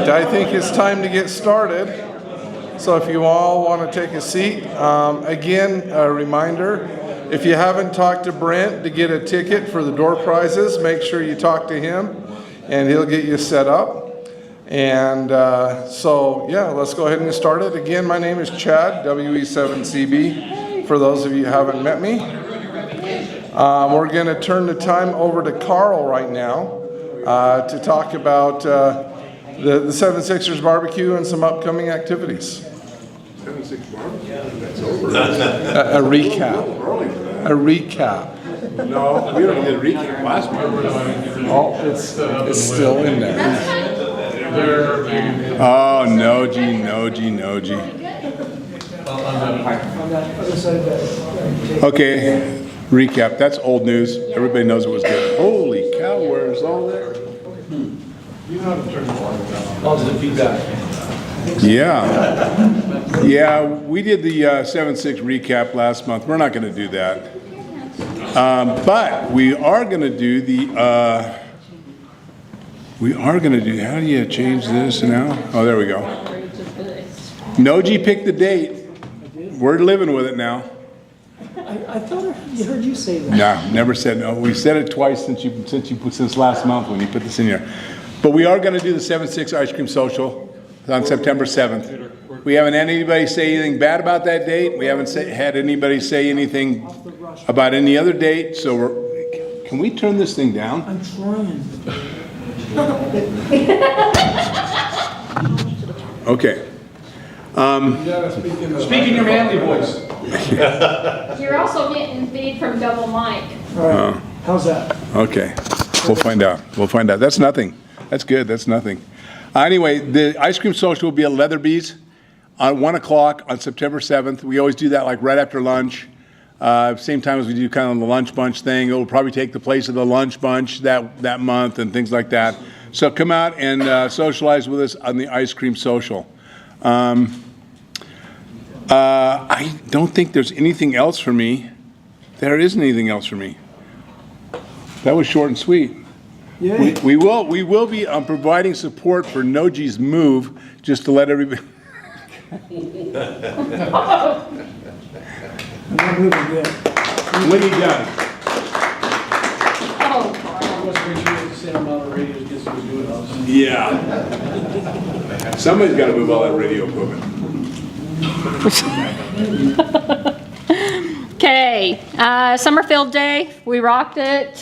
I think it's time to get started. So if you all want to take a seat, again, a reminder, if you haven't talked to Brent to get a ticket for the door prizes, make sure you talk to him and he'll get you set up. And so, yeah, let's go ahead and get started. Again, my name is Chad, WE7CB, for those of you who haven't met me. We're going to turn the time over to Carl right now to talk about the 76ers barbecue and some upcoming activities. 76 barbecue? That's over. A recap. A recap. No, we don't get a recap last month. Oh, it's still in there. Oh, no G. Okay, recap. That's old news. Everybody knows it was good. Holy cow, where's all that? You know how to turn the volume down. Oh, the feedback. Yeah, we did the 7-6 recap last month. We're not going to do that. But we are going to do the, how do you change this now? Oh, there we go. Noji picked the date. We're living with it now. I thought I heard you say that. No, never said no. We said it twice since last month when you put this in here. But we are going to do the 7-6 ice cream social on September 7th. We haven't had anybody say anything bad about that date. We haven't had anybody say anything about any other date. So can we turn this thing down? I'm trying. Okay. Speak in your manly voice. You're also getting feed from double mic. All right. How's that? Okay. We'll find out. That's nothing. That's good. That's nothing. Anyway, the ice cream social will be at Leatherby's at 1 o'clock on September 7th. We always do that like right after lunch. Same time as we do kind of the lunch bunch thing. It will probably take the place of the lunch bunch that month and things like that. So come out and socialize with us on the ice cream social. I don't think there's anything else for me. There isn't anything else for me. That was short and sweet. Yeah. We will be providing support for Noji's move, just to let everybody. I'm not moving good. When he done. Oh, Let's make sure it's the same amount of radios gets to do it on. Yeah. Somebody's got to move all that radio equipment. okay, Summerfield Day, we rocked it.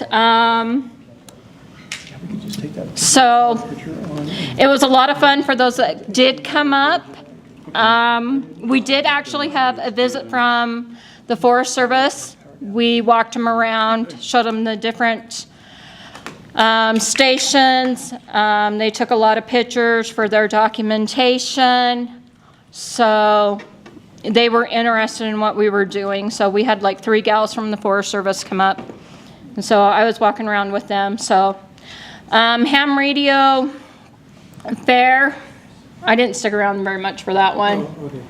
So it was a lot of fun for those that did come up. We did actually have a visit from the Forest Service. We walked them around, showed them the different stations. They took a lot of pictures for their documentation. So they were interested in what we were doing. So we had like 3 gals from the Forest Service come up. And so I was walking around with them. So ham radio fair. I didn't stick around very much for that one. Oh, okay.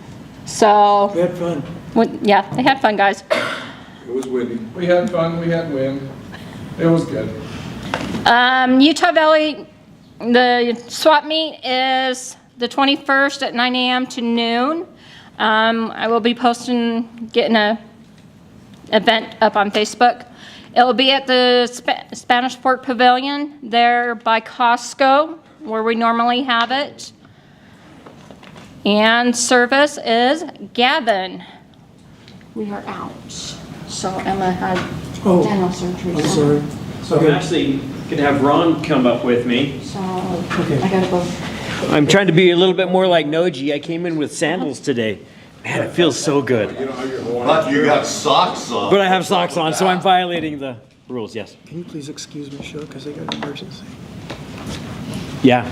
So We had fun. yeah, they had fun, guys. It was windy. We had fun, we had wind. It was good. Utah Valley, the swap meet is the 21st at 9 a.m. to noon. I will be getting a event up on Facebook. It will be at the Spanish Fort Pavilion there by Costco, where we normally have it. And service is Gavin. We are out. So Emma had dental surgery. I'm sorry. So I'm actually going to have Ron come up with me. So I gotta go. I'm trying to be a little bit more like Noji. I came in with sandals today. Man, it feels so good. But you got socks on. But I have socks on, so I'm violating the rules, yes. Can you please excuse me, Michelle, because I got an emergency. Yeah.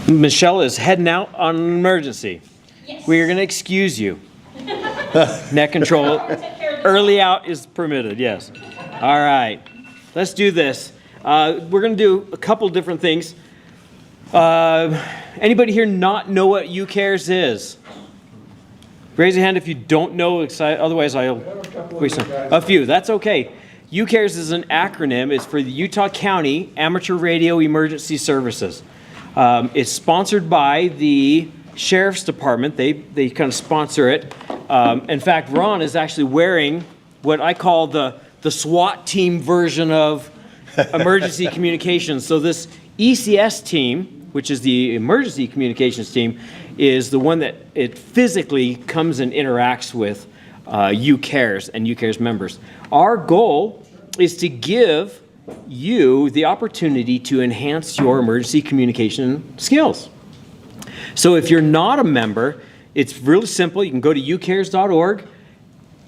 Michelle is heading out on an emergency. Yes. We are going to excuse you. Neck control. Early out is permitted, yes. All right. Let's do this. We're going to do a couple different things. Anybody here not know what UCARES is? Raise your hand if you don't know, otherwise I'll waste some. A few, that's okay. UCARES is an acronym. It's for the Utah County Amateur Radio Emergency Services. It's sponsored by the Sheriff's Department. They kind of sponsor it. In fact, Ron is actually wearing what I call the SWAT team version of emergency communications. So this ECS team, which is the emergency communications team, is the one that it physically comes and interacts with UCARES and UCARES members. Our goal is to give you the opportunity to enhance your emergency communication skills. So if you're not a member, it's really simple. You can go to ucares.org,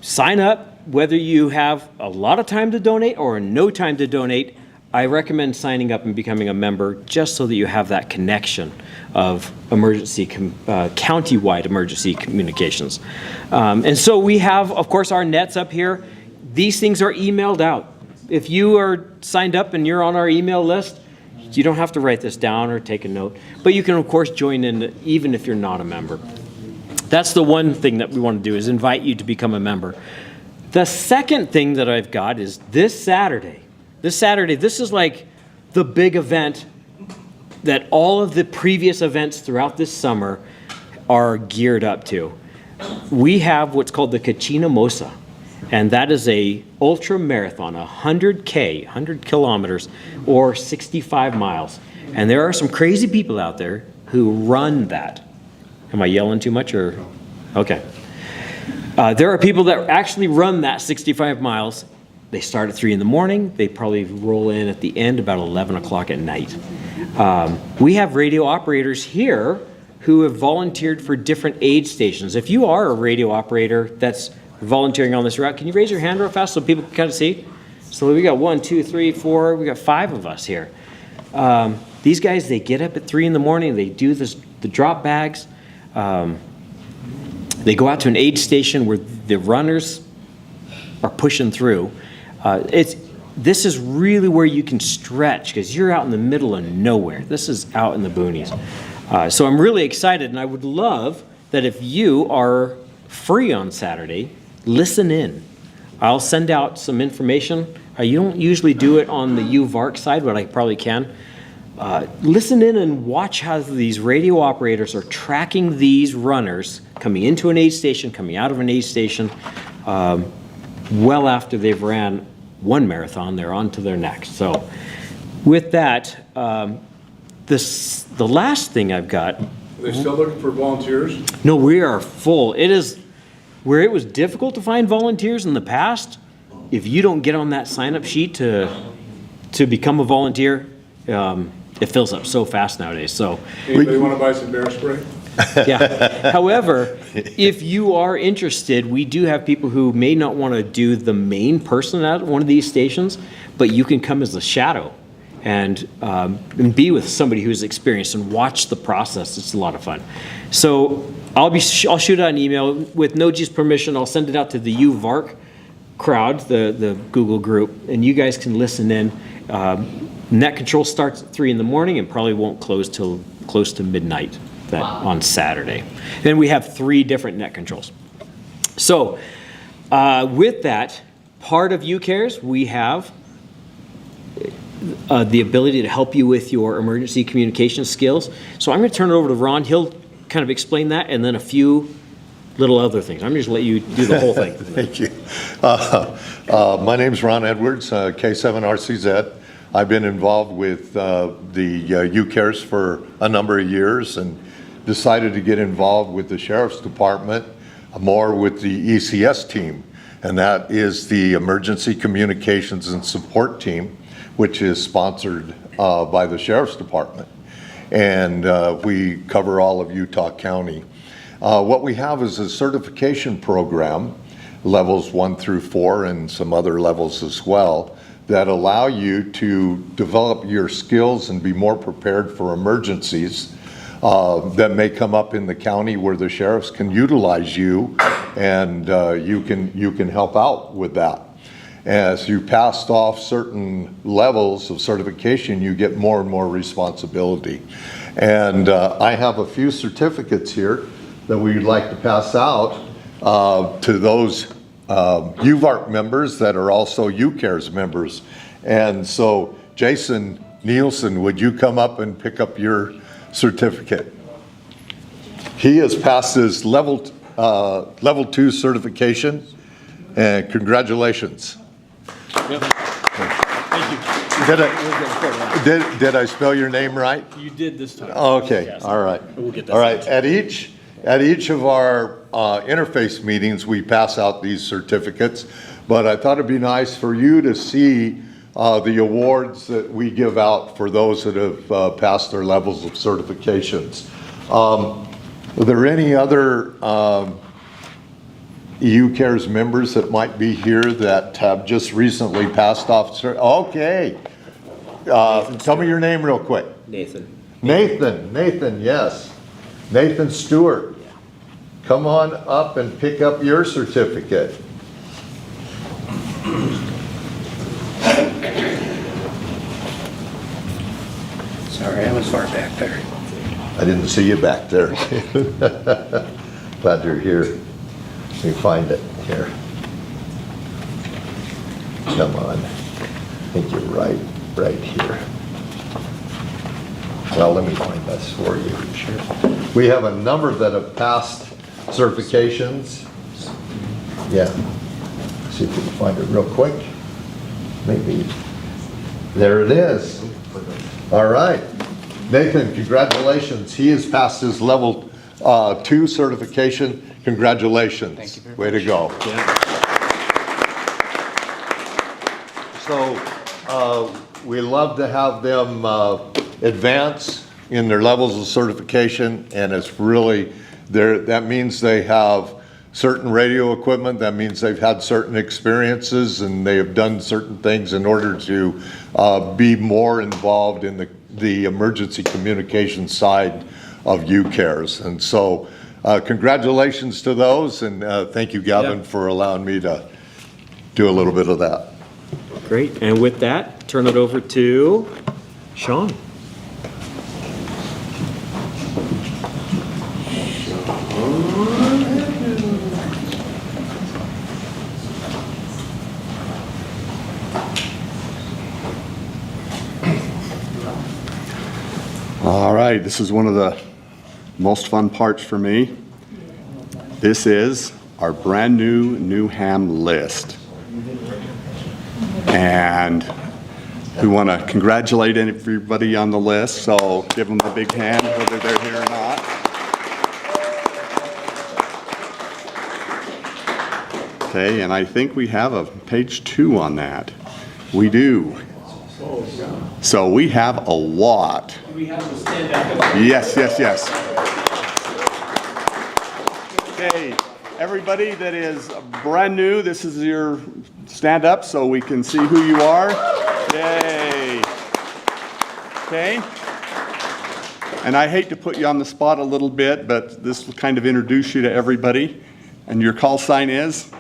sign up, whether you have a lot of time to donate or no time to donate. I recommend signing up and becoming a member just so that you have that connection of countywide emergency communications. And so we have, of course, our nets up here. These things are emailed out. If you are signed up and you're on our email list, you don't have to write this down or take a note, but you can, of course, join in even if you're not a member. That's the one thing that we want to do, is invite you to become a member. The second thing that I've got is this Saturday. This is like the big event that all of the previous events throughout this summer are geared up to. We have what's called the Kachina Mosa, and that is a ultra marathon, 100 kilometers, or 65 miles. And there are some crazy people out there who run that. Am I yelling too much, or? Okay. There are people that actually run that 65 miles. They start at 3 in the morning. They probably roll in at the end about 11 o'clock at night. We have radio operators here who have volunteered for different aid stations. If you are a radio operator that's volunteering on this route, can you raise your hand real fast so people can kind of see? So we got 1, 2, 3, 4, we got 5 of us here. These guys, they get up at 3 in the morning, they do the drop bags. They go out to an aid station where the runners are pushing through. This is really where you can stretch, because you're out in the middle of nowhere. This is out in the boonies. So I'm really excited, and I would love that if you are free on Saturday, listen in. I'll send out some information. You don't usually do it on the UVARC side, but I probably can. Listen in and watch how these radio operators are tracking these runners coming into an aid station, coming out of an aid station. Well after they've ran one marathon, they're on to their next. So with that, the last thing I've got. Are they still looking for volunteers? No, we are full. It is where it was difficult to find volunteers in the past. If you don't get on that sign-up sheet to become a volunteer, it fills up so fast nowadays. So, Anybody want to buy some bear spray? yeah. However, if you are interested, we do have people who may not want to do the main person at one of these stations, but you can come as a shadow and be with somebody who's experienced and watch the process. It's a lot of fun. So I'll shoot out an email with Noji's permission. I'll send it out to the UVARC crowd, the Google group, and you guys can listen in. Net control starts at 3 in the morning and probably won't close till close to midnight on Saturday. Then we have 3 different net controls. So with that, part of UCARES, we have the ability to help you with your emergency communication skills. So I'm going to turn it over to Ron. He'll kind of explain that, and then a few little other things. I'm just going to let you do the whole thing. Thank you. My name's Ron Edwards, K7RCZ. I've been involved with the UCARES for a number of years and decided to get involved with the Sheriff's Department, more with the ECS team, and that is the Emergency Communications and Support Team, which is sponsored by the Sheriff's Department. And we cover all of Utah County. What we have is a certification program, levels 1 through 4 and some other levels as well, that allow you to develop your skills and be more prepared for emergencies that may come up in the county where the sheriffs can utilize you, and you can help out with that. As you passed off certain levels of certification, you get more and more responsibility. And I have a few certificates here that we'd like to pass out to those UVARC members that are also UCARES members. And so Jason Nielsen, would you come up and pick up your certificate. He has passed his level 2 certification, and congratulations. Did I spell your name right? You did this time. Okay, all right. All right, at each of our interface meetings, we pass out these certificates, but I thought it'd be nice for you to see the awards that we give out for those that have passed their levels of certifications. Are there any other UCARES members that might be here that have just recently passed off? Okay. Tell me your name real quick. Nathan. Nathan, yes. Nathan Stewart. Come on up and pick up your certificate. Sorry, I was far back there. I didn't see you back there. Glad you're here. Let me find it here. Come on. I think you're right here. Well, let me find this for you. Sure. We have a number that have passed certifications. Yeah. See if we can find it real quick. Maybe. There it is. All right. Nathan, congratulations. He has passed his level 2 certification. Congratulations. Thank you very much. Way to go. Yeah. So we love to have them advance in their levels of certification, and it's really, that means they have certain radio equipment, that means they've had certain experiences, and they have done certain things in order to be more involved in the emergency communication side of UCARES. And so congratulations to those, and thank you, Gavin, for allowing me to do a little bit of that. Great. And with that, turn it over to Sean. All right, this is one of the most fun parts for me. This is our brand new Newham list. And we want to congratulate everybody on the list, so give them a big hand whether they're here or not. Okay, and I think we have a page 2 on that. We do. So we have a lot. We have to stand up. Yes. Okay, everybody that is brand new, this is your stand up so we can see who you are. Yay. Okay. And I hate to put you on the spot a little bit, but this will kind of introduce you to everybody. And your call sign is?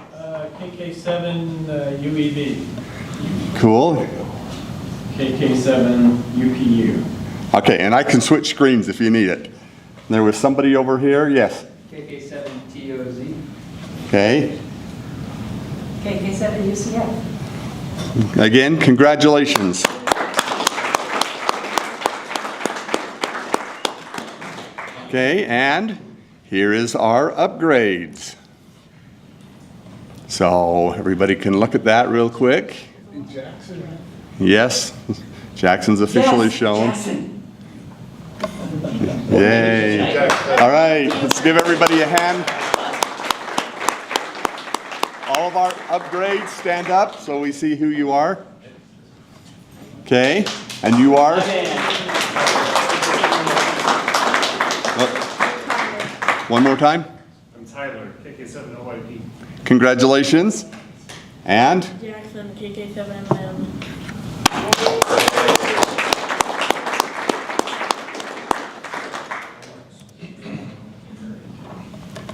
KK7 UEV. Cool. KK7 UPU. Okay, and I can switch screens if you need it. There was somebody over here, yes. KK7 TOZ. Okay. KK7 UCF. Again, congratulations. Okay, and here is our upgrades. So everybody can look at that real quick. Jackson. Yes, Jackson's officially shown. Jackson. Yay. All right, let's give everybody a hand. All of our upgrades, stand up so we see who you are. Okay, and you are? One more time. I'm Tyler, KK7 OYP. Congratulations. And? Jackson, KK7M.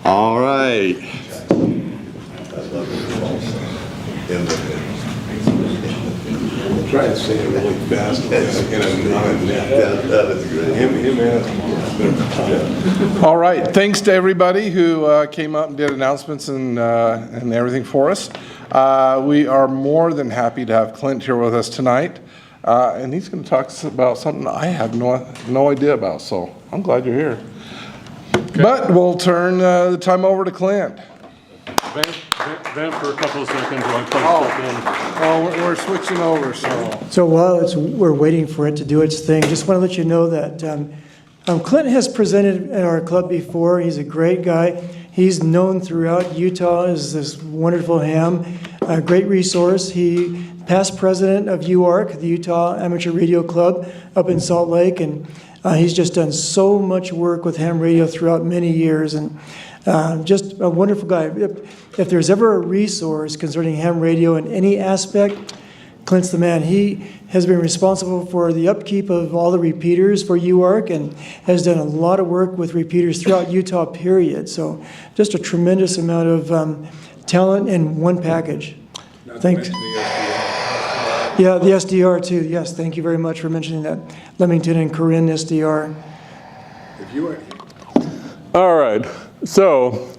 All right. Try to say it really fast. And I'm not a net. That is great. Him and All right, thanks to everybody who came up and did announcements and everything for us. We are more than happy to have Clint here with us tonight. and he's going to talk about something I have no idea about, so I'm glad you're here. But we'll turn the time over to Clint. Vamp for a couple of seconds while Clint steps in. Oh, we're switching over, so. So while we're waiting for it to do its thing, just want to let you know that Clint has presented at our club before. He's a great guy. He's known throughout Utah as this wonderful ham, a great resource. He past president of UVARC, the Utah Amateur Radio Club up in Salt Lake, and he's just done so much work with ham radio throughout many years, and just a wonderful guy. If there's ever a resource concerning ham radio in any aspect, Clint's the man. He has been responsible for the upkeep of all the repeaters for UVARC and has done a lot of work with repeaters throughout Utah, period. So just a tremendous amount of talent in one package. Thanks. Yeah, the SDR too. Yes, thank you very much for mentioning that. Leamington and Corinne SDR. All right, so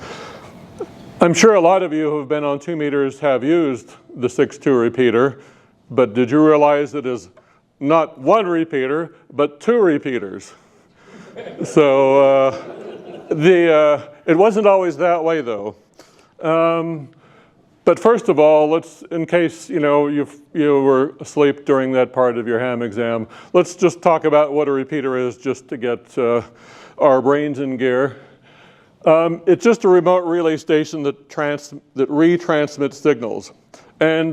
I'm sure a lot of you who have been on 2 meters have used the 6.2 repeater, but did you realize it is not one repeater, but 2 repeaters? So it wasn't always that way though. But first of all, let's, in case you were asleep during that part of your ham exam, let's just talk about what a repeater is, just to get our brains in gear. It's just a remote relay station that retransmits signals, and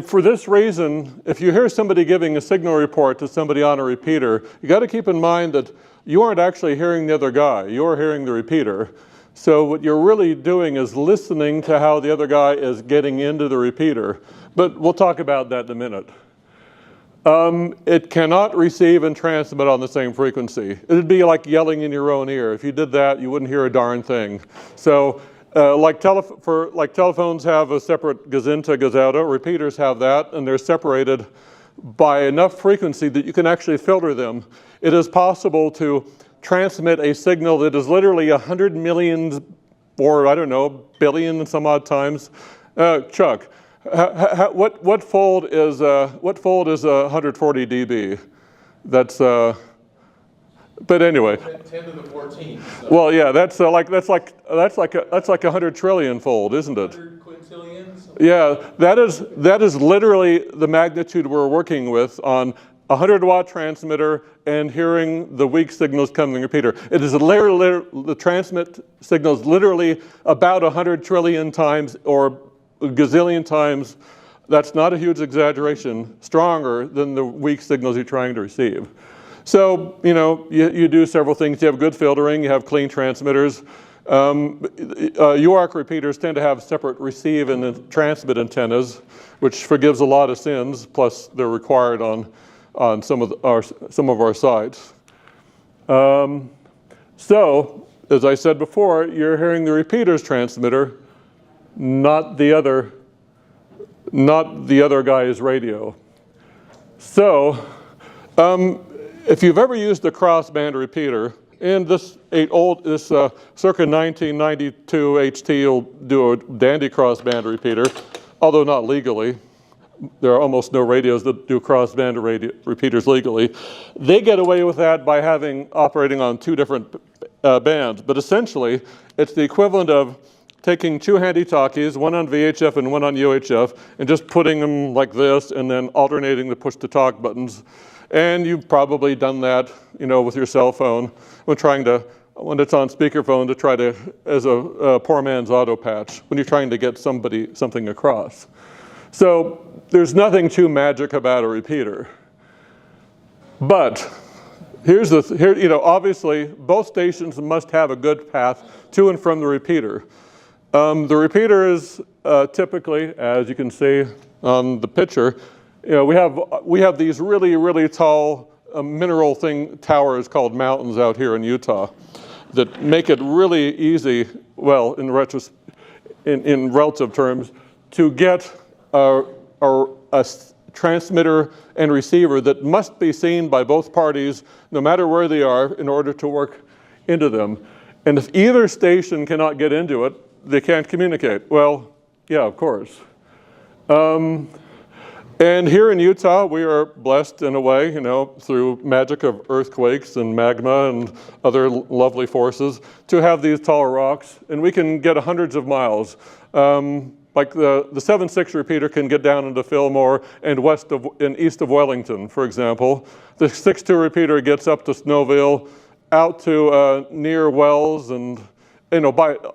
for this reason, if you hear somebody giving a signal report to somebody on a repeater, you got to keep in mind that you aren't actually hearing the other guy; you're hearing the repeater. So what you're really doing is listening to how the other guy is getting into the repeater. But we'll talk about that in a minute. It cannot receive and transmit on the same frequency. It'd be like yelling in your own ear. If you did that, you wouldn't hear a darn thing. So like telephones have a separate gazinta, gazaudo, repeaters have that, and they're separated by enough frequency that you can actually filter them. It is possible to transmit a signal that is literally 100 million, or I don't know, billion and some odd times. Chuck, what fold is 140 dB? That's but anyway. 10 to the 14. So. Well, yeah, that's like 100 trillion fold, isn't it? 100 quintillions. Yeah, that is literally the magnitude we're working with on a 100-watt transmitter and hearing the weak signals coming in the repeater. It is literally, the transmit signals literally about 100 trillion times or a gazillion times. That's not a huge exaggeration, stronger than the weak signals you're trying to receive. So, you do several things. You have good filtering, you have clean transmitters. UVARC repeaters tend to have separate receive and transmit antennas, which forgives a lot of sins, plus they're required on some of our sites. So, as I said before, you're hearing the repeater's transmitter, not the other guy's radio. So, if you've ever used a crossband repeater, and this circa 1992 HT will do a dandy crossband repeater, although not legally. There are almost no radios that do crossband repeaters legally. They get away with that by operating on 2 different bands. But essentially, it's the equivalent of taking 2 handy-talkies, one on VHF and one on UHF, and just putting them like this, and then alternating the push-to-talk buttons. And you've probably done that, with your cell phone when it's on speakerphone to try to, as a poor man's auto patch, when you're trying to get something across. So there's nothing too magic about a repeater. But obviously both stations must have a good path to and from the repeater. The repeater is typically, as you can see on the picture, we have these really, really tall mineral towers called mountains out here in Utah that make it really easy, well, in relative terms, to get a transmitter and receiver that must be seen by both parties, no matter where they are, in order to work into them. And if either station cannot get into it, they can't communicate. Well, yeah, of course. And here in Utah, we are blessed in a way, through magic of earthquakes and magma and other lovely forces, to have these tall rocks, and we can get hundreds of miles. Like the 7.6 repeater can get down into Fillmore and east of Wellington, for example. The 6.2 repeater gets up to Snowville, out to near Wells and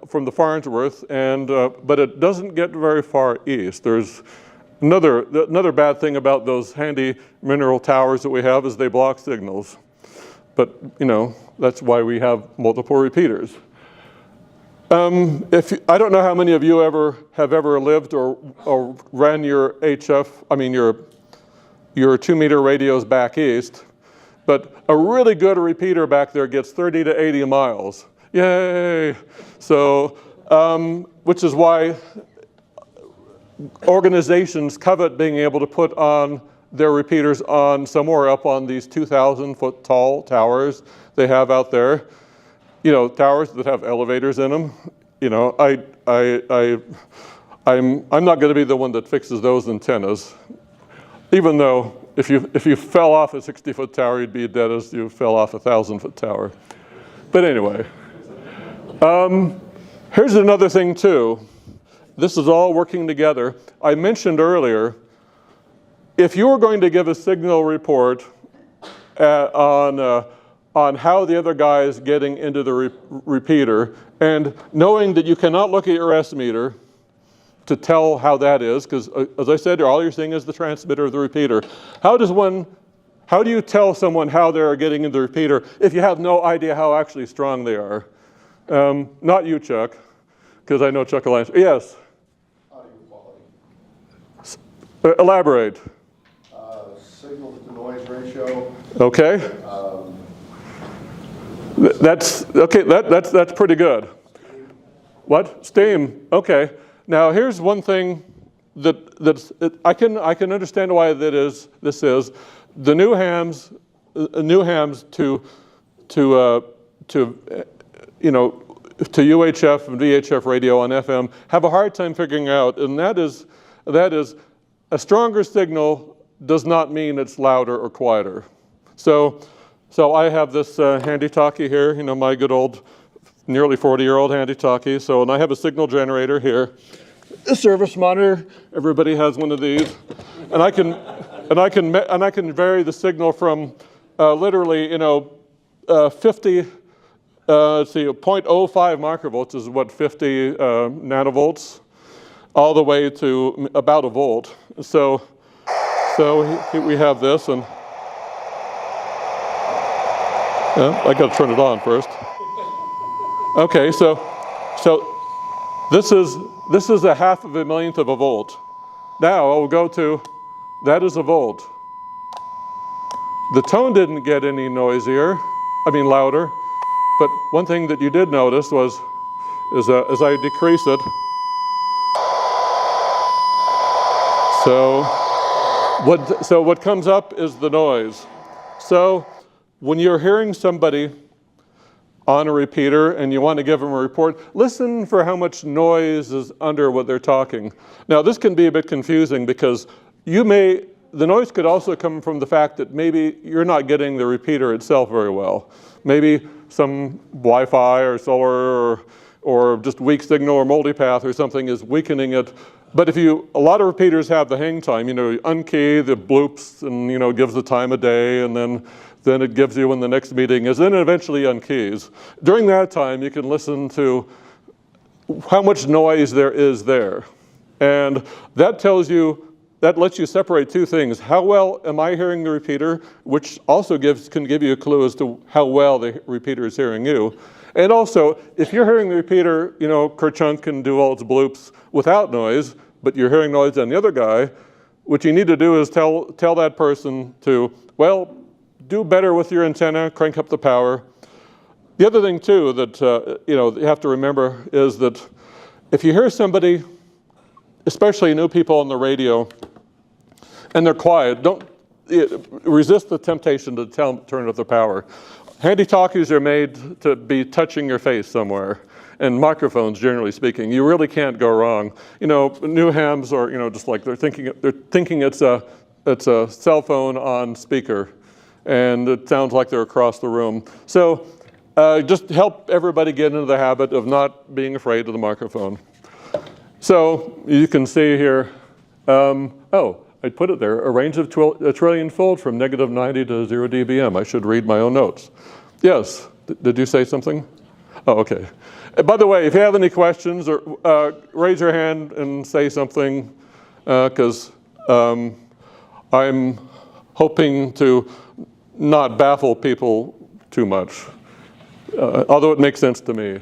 from the Farnsworth, and but it doesn't get very far east. There's another bad thing about those handy mineral towers that we have is they block signals. But that's why we have multiple repeaters. I don't know how many of you have ever lived or ran your your 2-meter radios back east, but a really good repeater back there gets 30 to 80 miles. Yay! So, which is why organizations covet being able to put on their repeaters on somewhere up on these 2,000-foot tall towers they have out there. Towers that have elevators in them. I'm not going to be the one that fixes those antennas, even though if you fell off a 60-foot tower, you'd be dead as you fell off a 1,000-foot tower. But anyway, here's another thing too. This is all working together. I mentioned earlier, if you were going to give a signal report on how the other guy is getting into the repeater, and knowing that you cannot look at your S meter to tell how that is, because as I said, all you're seeing is the transmitter of the repeater. How do you tell someone how they're getting into the repeater if you have no idea how actually strong they are? Not you, Chuck, because I know Chuck will answer. Yes? Audio quality. Elaborate. Signal to noise ratio. Okay. That's pretty good. What? Steam. Okay. Now here's one thing I can understand why this is the new hams to UHF and VHF radio on FM have a hard time figuring out, and that is a stronger signal does not mean it's louder or quieter. So I have this handy-talkie here, my good old, nearly 40-year-old handy-talkie. And I have a signal generator here, a service monitor. Everybody has one of these, and I can vary the signal from literally 50. Let's see, 0.05 microvolts is what 50 nanovolts, all the way to about a volt. So here we have this, and I got to turn it on first. Okay, so this is a 1/2 millionth of a volt. Now I'll go to, that is a volt. The tone didn't get any louder, but one thing that you did notice was, as I decrease it, so what comes up is the noise. So when you're hearing somebody on a repeater and you want to give them a report, listen for how much noise is under what they're talking. Now this can be a bit confusing because the noise could also come from the fact that maybe you're not getting the repeater itself very well. Maybe some Wi-Fi or solar or just weak signal or multipath or something is weakening it. But a lot of repeaters have the hang time, you unkey the bloops and, gives the time of day, and then it gives you when the next meeting is, then it eventually unkeys. During that time, you can listen to how much noise there is there. And that lets you separate two things. How well am I hearing the repeater, which also can give you a clue as to how well the repeater is hearing you. And also, if you're hearing the repeater, Kerchunk can do all its bloops without noise, but you're hearing noise on the other guy, what you need to do is tell that person to, do better with your antenna, crank up the power. The other thing too that you have to remember is that if you hear somebody, especially new people on the radio, and they're quiet, don't resist the temptation to turn up the power. handy-talkies are made to be touching your face somewhere, and microphones, generally speaking, you really can't go wrong. You know, new hams are, you know, just like they're thinking it's a cell phone on speaker, and it sounds like they're across the room. So just help everybody get into the habit of not being afraid of the microphone. So you can see here, oh, I put it there, a range of a trillion-fold from -90 to 0 dBm. I should read my own notes. Yes, did you say something? Oh, okay. By the way, if you have any questions, or raise your hand and say something, because I'm hoping to not baffle people too much, although it makes sense to me.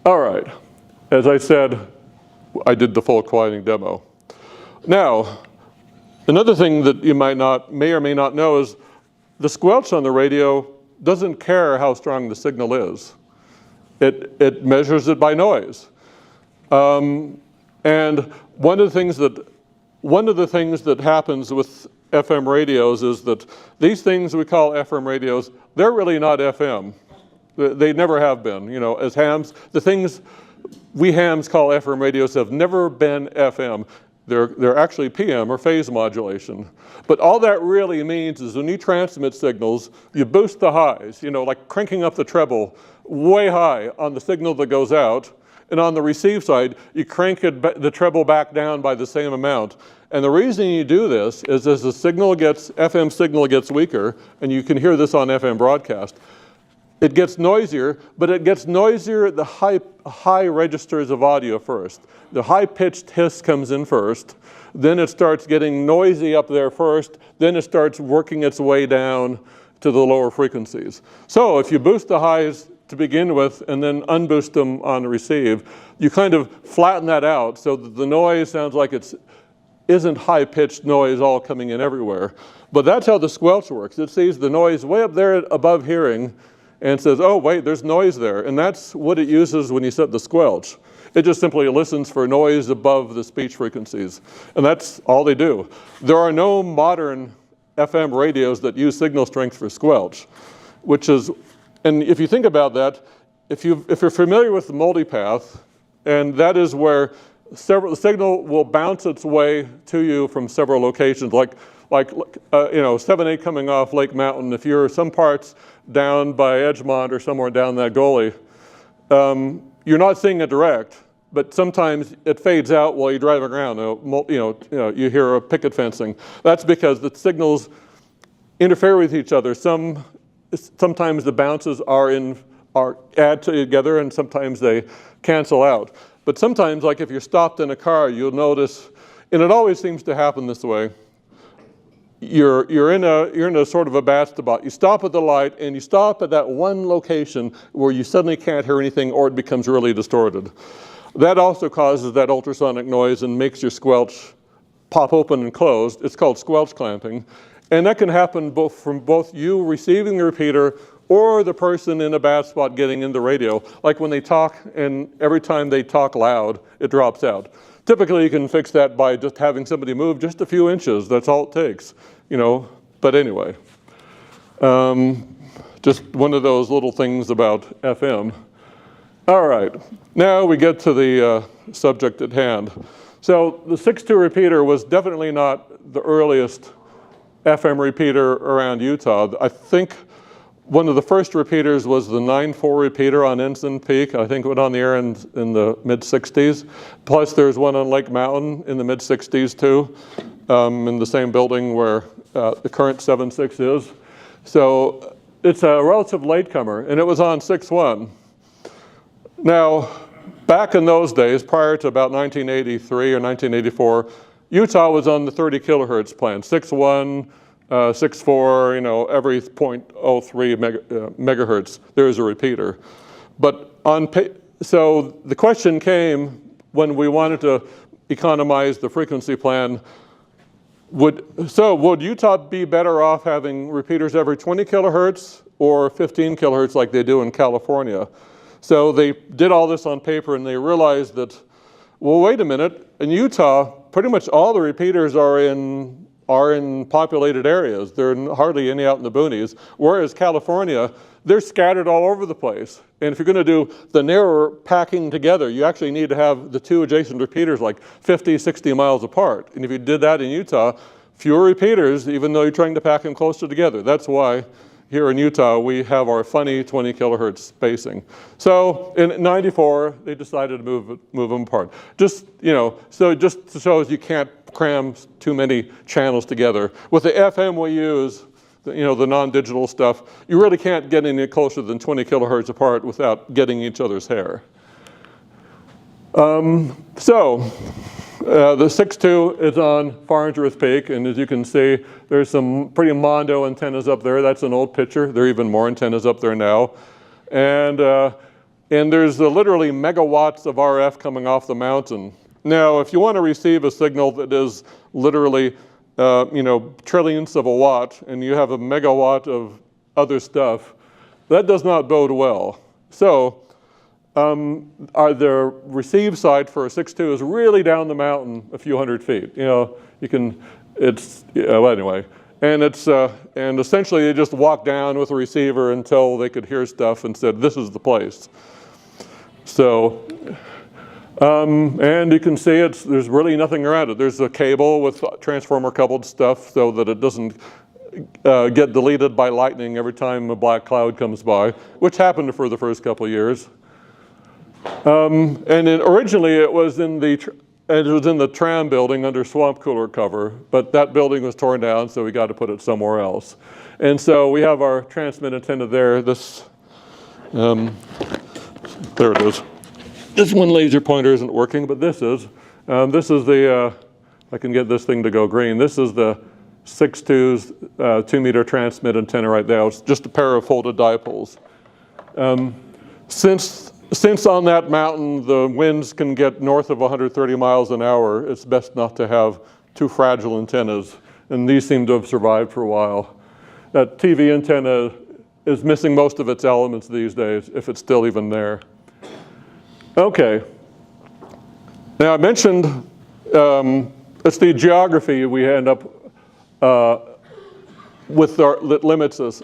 All right, as I said, I did the full quieting demo. Now, another thing that you may or may not know is the squelch on the radio doesn't care how strong the signal is. It measures it by noise. And one of the things that happens with FM radios is that these things we call FM radios, they're really not FM. They never have been. You know, as hams, the things we hams call FM radios have never been FM. They're actually PM, or phase modulation. But all that really means is when you transmit signals, you boost the highs, you know, like cranking up the treble way high on the signal that goes out, and on the receive side, you crank the treble back down by the same amount. And the reason you do this is as the FM signal gets weaker, and you can hear this on FM broadcast, it gets noisier, but it gets noisier at the high registers of audio first. The high-pitched hiss comes in first, then it starts getting noisy up there first, then it starts working its way down to the lower frequencies. So if you boost the highs to begin with and then unboost them on the receive, you kind of flatten that out so that the noise sounds like it isn't high-pitched noise all coming in everywhere. But that's how the squelch works. It sees the noise way up there above hearing, and says, oh, wait, there's noise there. And that's what it uses when you set the squelch. It just simply listens for noise above the speech frequencies. And that's all they do. There are no modern FM radios that use signal strength for squelch, which is, and if you think about that, if you're familiar with the multipath, and that is where the signal will bounce its way to you from several locations, like 7-8 coming off Lake Mountain. If you're some parts down by Edgemont or somewhere down that gully, you're not seeing it direct, but sometimes it fades out while you're driving around. You hear a picket fencing. That's because the signals interfere with each other. Sometimes the bounces add together, and sometimes they cancel out. But sometimes, like if you're stopped in a car, you'll notice, and it always seems to happen this way. You're in a sort of a bad spot. You stop at the light, and you stop at that one location where you suddenly can't hear anything, or it becomes really distorted. That also causes that ultrasonic noise and makes your squelch pop open and closed. It's called squelch clamping, and that can happen from both you receiving the repeater or the person in a bad spot getting in the radio. Like when they talk, and every time they talk loud, it drops out. Typically, you can fix that by just having somebody move just a few inches. That's all it takes, But anyway, just one of those little things about FM. All right, now we get to the subject at hand. So the 6.2 repeater was definitely not the earliest FM repeater around Utah. I think one of the first repeaters was the 9.4 repeater on Ensign Peak. I think it went on the air in the mid-60s. Plus there's one on Lake Mountain in the mid-60s too, in the same building where the current 7.6 is. So it's a relative latecomer, and it was on 6.1. Now, back in those days, prior to about 1983 or 1984, Utah was on the 30 kilohertz plan, 6.1, 6.4, every 0.03 megahertz, there is a repeater. But so the question came when we wanted to economize the frequency plan, would Utah be better off having repeaters every 20 kilohertz or 15 kilohertz like they do in California? So they did all this on paper, and they realized that, well, wait a minute, in Utah, pretty much all the repeaters are in are in populated areas. There are hardly any out in the boonies. Whereas California, they're scattered all over the place. And if you're going to do the narrower packing together, you actually need to have the two adjacent repeaters like 50, 60 miles apart. And if you did that in Utah, fewer repeaters, even though you're trying to pack them closer together. That's why here in Utah, we have our funny 20 kilohertz spacing. So in '94, they decided to move them apart. Just, so it just shows you can't cram too many channels together. With the FM we use, the non-digital stuff, you really can't get any closer than 20 kilohertz apart without getting each other's hair. The 6.2 is on Farnsworth Peak, and as you can see, there's some pretty mondo antennas up there. That's an old picture. There are even more antennas up there now. And there's literally megawatts of RF coming off the mountain. Now, if you want to receive a signal that is literally, trillionths of a watt, and you have a megawatt of other stuff, that does not bode well. So, the receive side for a 6.2 is really down the mountain a few hundred feet. Anyway. And and essentially they just walked down with a receiver until they could hear stuff and said, this is the place. So, and you can see there's really nothing around it. There's a cable with transformer coupled stuff so that it doesn't get deleted by lightning every time a black cloud comes by, which happened for the first couple of years. And then originally it was in the tram building under swamp cooler cover, but that building was torn down, so we got to put it somewhere else. And so we have our transmit antenna there. There it is. This one laser pointer isn't working, but this is. This is the, I can get this thing to go green. This is the 6.2's 2-meter transmit antenna right there. It's just a pair of folded dipoles. Since on that mountain the winds can get north of 130 miles an hour, it's best not to have too fragile antennas, and these seem to have survived for a while. That TV antenna is missing most of its elements these days, if it's still even there. Okay. Now I mentioned it's the geography we end up with that limits us.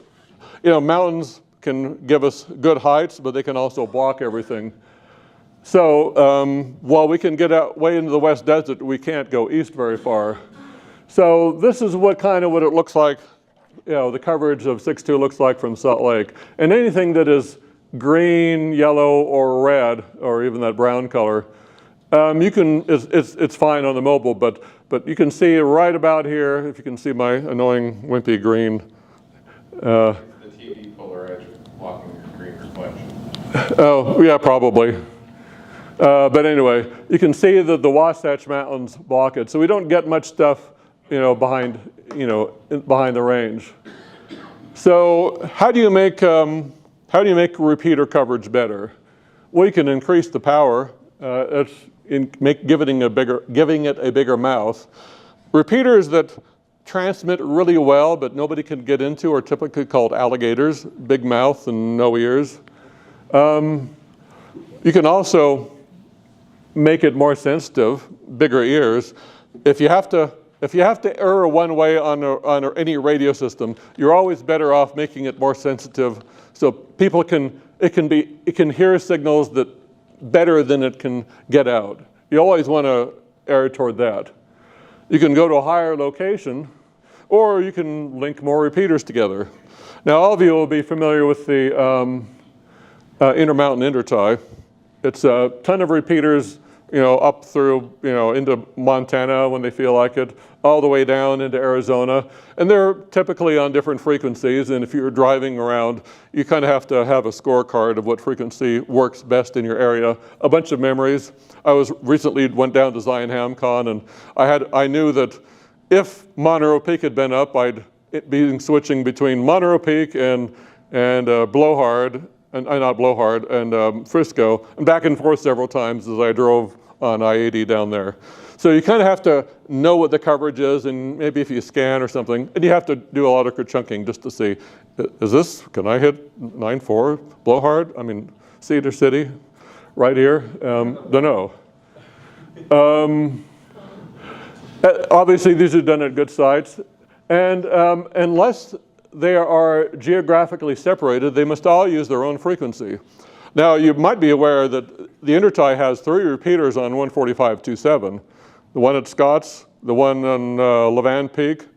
Mountains can give us good heights, but they can also block everything. So while we can get out way into the West Desert, we can't go east very far. So this is what it looks like, the coverage of 6.2 looks like from Salt Lake. And anything that is green, yellow, or red, or even that brown color, it's fine on the mobile, but you can see right about here, if you can see my annoying wimpy green. The TV polar edge blocking your green reflection. Oh, yeah, probably. But anyway, you can see that the Wasatch Mountains block it, so we don't get much stuff, behind the range. So how do you make repeater coverage better? Well, you can increase the power. Giving it a bigger mouth. Repeaters that transmit really well but nobody can get into are typically called alligators, big mouth and no ears. You can also make it more sensitive, bigger ears. If you have to err one way on any radio system, you're always better off making it more sensitive so people it can hear signals that better than it can get out. You always want to err toward that. You can go to a higher location, or you can link more repeaters together. Now, all of you will be familiar with the intermountain intertie. It's a ton of repeaters, up through, into Montana when they feel like it, all the way down into Arizona. And they're typically on different frequencies, and if you're driving around, you kind of have to have a scorecard of what frequency works best in your area. A bunch of memories. I recently went down to Zion HamCon, and I knew that if Monroe Peak had been up, I'd be switching between Monroe Peak and Blowhard, and not Blowhard, and Frisco, and back and forth several times as I drove on I-80 down there. So you kind of have to know what the coverage is, and maybe if you scan or something, and you have to do a lot of chunking just to see, can I hit 9.4 Blowhard? Cedar City, right here? Don't know. Obviously, these are done at good sites. And unless they are geographically separated, they must all use their own frequency. Now, you might be aware that the intertie has 3 repeaters on 145.27. The one at Scotts, the one on Levan Peak,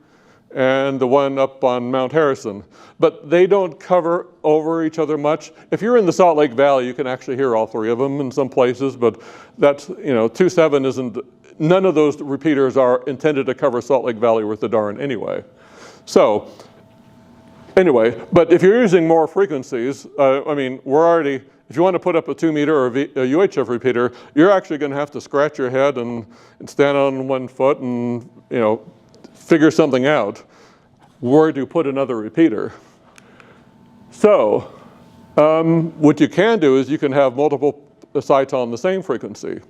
and the one up on Mount Harrison. But they don't cover over each other much. If you're in the Salt Lake Valley, you can actually hear all 3 of them in some places, but that's, 27 isn't, none of those repeaters are intended to cover Salt Lake Valley worth a darn anyway. So, anyway, but if you're using more frequencies, we're already, if you want to put up a 2-meter or a UHF repeater, you're actually going to have to scratch your head and stand on 1 foot and, figure something out. Where do you put another repeater? So, what you can do is you can have multiple sites on the same frequency.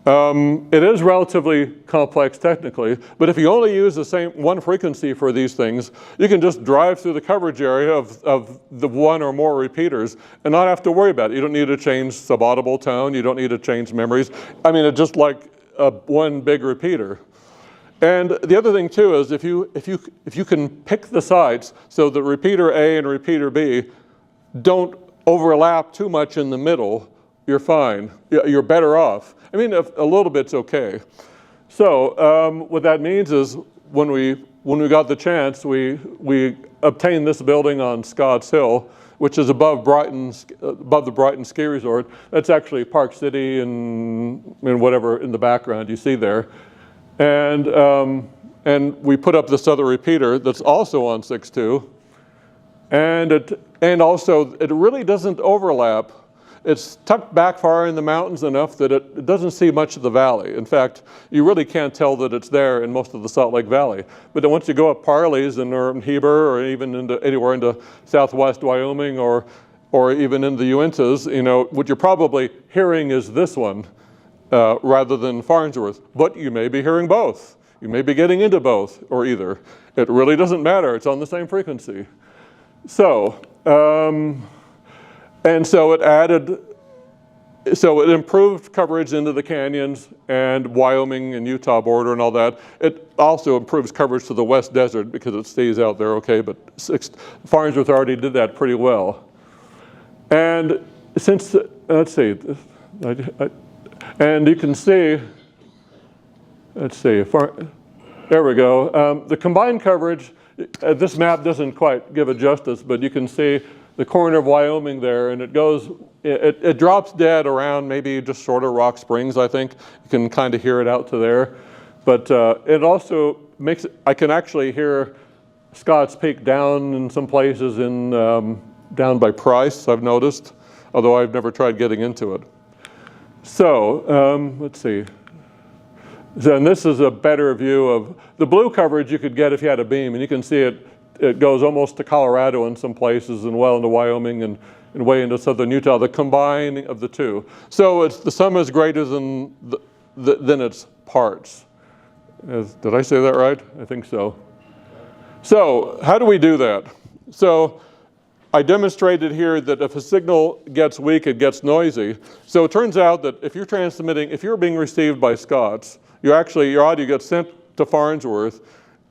It is relatively complex technically, but if you only use the same one frequency for these things, you can just drive through the coverage area of the 1 or more repeaters and not have to worry about it. You don't need to change subaudible tone. You don't need to change memories. It's just like one big repeater. And the other thing too is if you can pick the sites so that repeater A and repeater B don't overlap too much in the middle, you're fine. You're better off. A little bit's okay. So what that means is when we got the chance, we obtained this building on Scotts Hill, which is above the Brighton ski resort. That's actually Park City and whatever in the background you see there. And we put up this other repeater that's also on 6.2, and also it really doesn't overlap. It's tucked back far in the mountains enough that it doesn't see much of the valley. In fact, you really can't tell that it's there in most of the Salt Lake Valley. But then once you go up Parley's or in Heber or even anywhere into southwest Wyoming or even in the Uintas, what you're probably hearing is this one. Rather than Farnsworth, but you may be hearing both. You may be getting into both or either. It really doesn't matter. It's on the same frequency. So, and so it improved coverage into the canyons and Wyoming and Utah border and all that. It also improves coverage to the West Desert because it stays out there okay, but Farnsworth already did that pretty well. And since, let's see, and you can see, there we go. The combined coverage, this map doesn't quite give it justice, but you can see the corner of Wyoming there, and it drops dead around maybe just short of Rock Springs, I think. You can kind of hear it out to there. But it also makes it, I can actually hear Scotts Peak down in some places down by Price, I've noticed, although I've never tried getting into it. So, let's see. So, and this is a better view of the blue coverage you could get if you had a beam, and you can see it goes almost to Colorado in some places and well into Wyoming and way into southern Utah, the combining of the two. So the sum is greater than its parts. Did I say that right? I think so. So how do we do that? So I demonstrated here that if a signal gets weak, it gets noisy. So it turns out that if you're being received by Scotts, your audio gets sent to Farnsworth,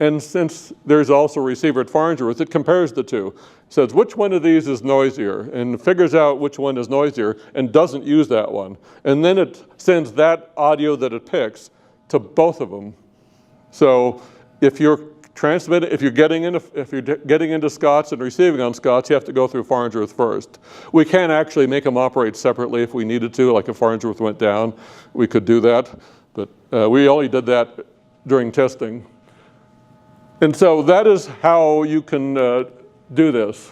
and since there's also a receiver at Farnsworth, it compares the two. Says which one of these is noisier, and figures out which one is noisier, and doesn't use that one. And then it sends that audio that it picks to both of them. So if you're getting into Scotts and receiving on Scotts, you have to go through Farnsworth first. We can actually make them operate separately if we needed to, like if Farnsworth went down, we could do that. But we only did that during testing. And so that is how you can do this.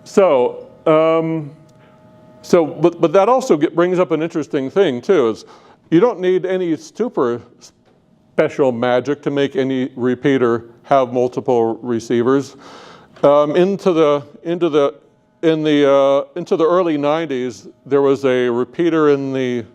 So, but that also brings up an interesting thing too, is you don't need any super special magic to make any repeater have multiple receivers. Into the early 90s, there was a repeater in the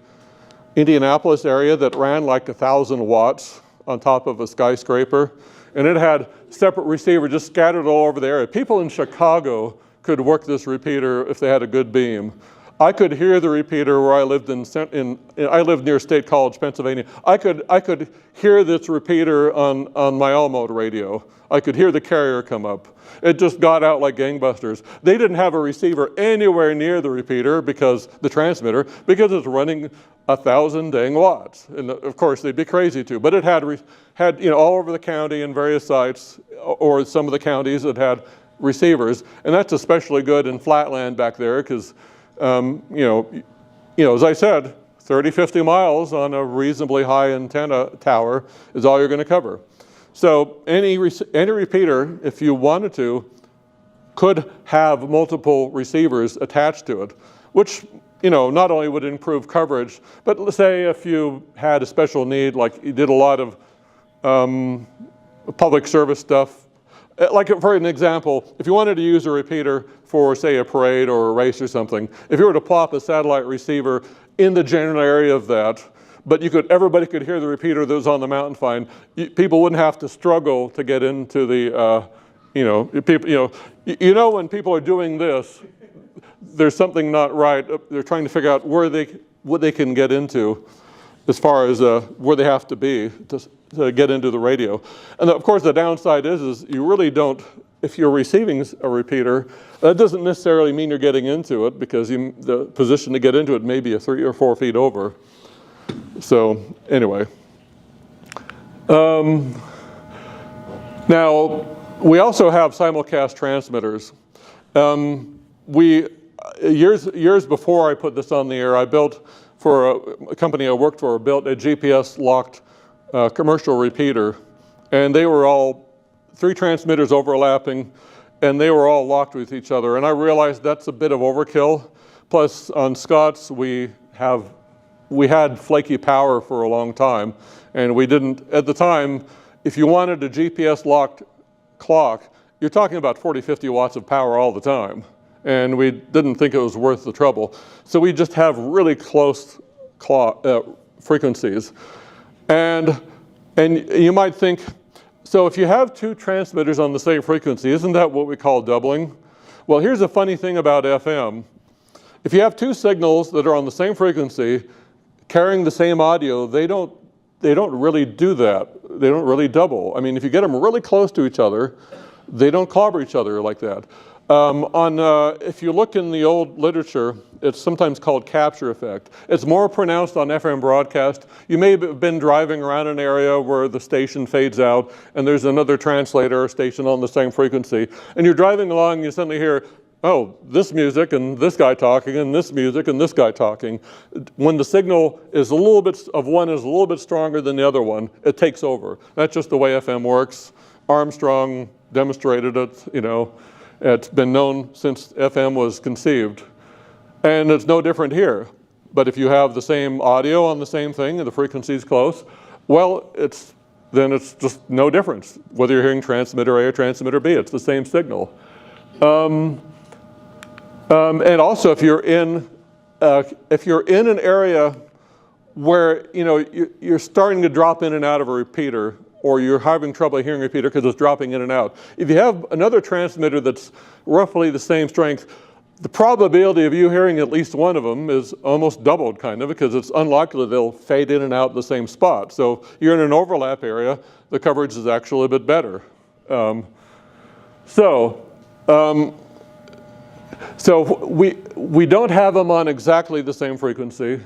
Indianapolis area that ran like 1,000 watts on top of a skyscraper, and it had separate receiver just scattered all over the area. People in Chicago could work this repeater if they had a good beam. I could hear the repeater where I lived I lived near State College, Pennsylvania. I could hear this repeater on my Almo radio. I could hear the carrier come up. It just got out like gangbusters. They didn't have a receiver anywhere near the repeater because the transmitter, because it's running 1,000 dang watts. And of course they'd be crazy to, but it had all over the county and various sites, or some of the counties that had receivers, and that's especially good in flatland back there because, as I said, 30, 50 miles on a reasonably high antenna tower is all you're going to cover. So any repeater, if you wanted to, could have multiple receivers attached to it, which not only would improve coverage, but let's say if you had a special need, like you did a lot of public service stuff. Like for an example, if you wanted to use a repeater for, say, a parade or a race or something, if you were to plop a satellite receiver in the general area of that, but everybody could hear the repeater that was on the mountain fine, people wouldn't have to struggle to get into the, when people are doing this, there's something not right. They're trying to figure out what they can get into as far as where they have to be to get into the radio. And of course the downside is you really don't, if you're receiving a repeater, that doesn't necessarily mean you're getting into it because the position to get into it may be 3 or 4 feet over. So anyway. Now, we also have simulcast transmitters. Years before I put this on the air, I built, for a company I worked for, built a GPS locked commercial repeater, and they were all 3 transmitters overlapping, and they were all locked with each other. And I realized that's a bit of overkill. Plus, on Scott's, we had flaky power for a long time, and we didn't, at the time, if you wanted a GPS locked clock, you're talking about 40, 50 watts of power all the time. And we didn't think it was worth the trouble. So we just have really close frequencies. And you might think, so if you have 2 transmitters on the same frequency, isn't that what we call doubling? Well, here's a funny thing about FM. If you have 2 signals that are on the same frequency, carrying the same audio, they don't really do that. They don't really double. I mean, if you get them really close to each other, they don't clobber each other like that. If you look in the old literature, it's sometimes called capture effect. It's more pronounced on FM broadcast. You may have been driving around an area where the station fades out and there's another translator or station on the same frequency. And you're driving along and you suddenly hear, oh, this music and this guy talking and this music and this guy talking. When the signal is a little bit stronger than the other one, it takes over. That's just the way FM works. Armstrong demonstrated it, It's been known since FM was conceived. And it's no different here. But if you have the same audio on the same thing and the frequency is close, well, then it's just no difference. Whether you're hearing transmitter A or transmitter B, it's the same signal. And also if you're in an area where you're starting to drop in and out of a repeater, or you're having trouble hearing a repeater because it's dropping in and out. If you have another transmitter that's roughly the same strength, the probability of you hearing at least one of them is almost doubled, kind of, because it's unlikely they'll fade in and out in the same spot. So you're in an overlap area, the coverage is actually a bit better. So we don't have them on exactly the same frequency.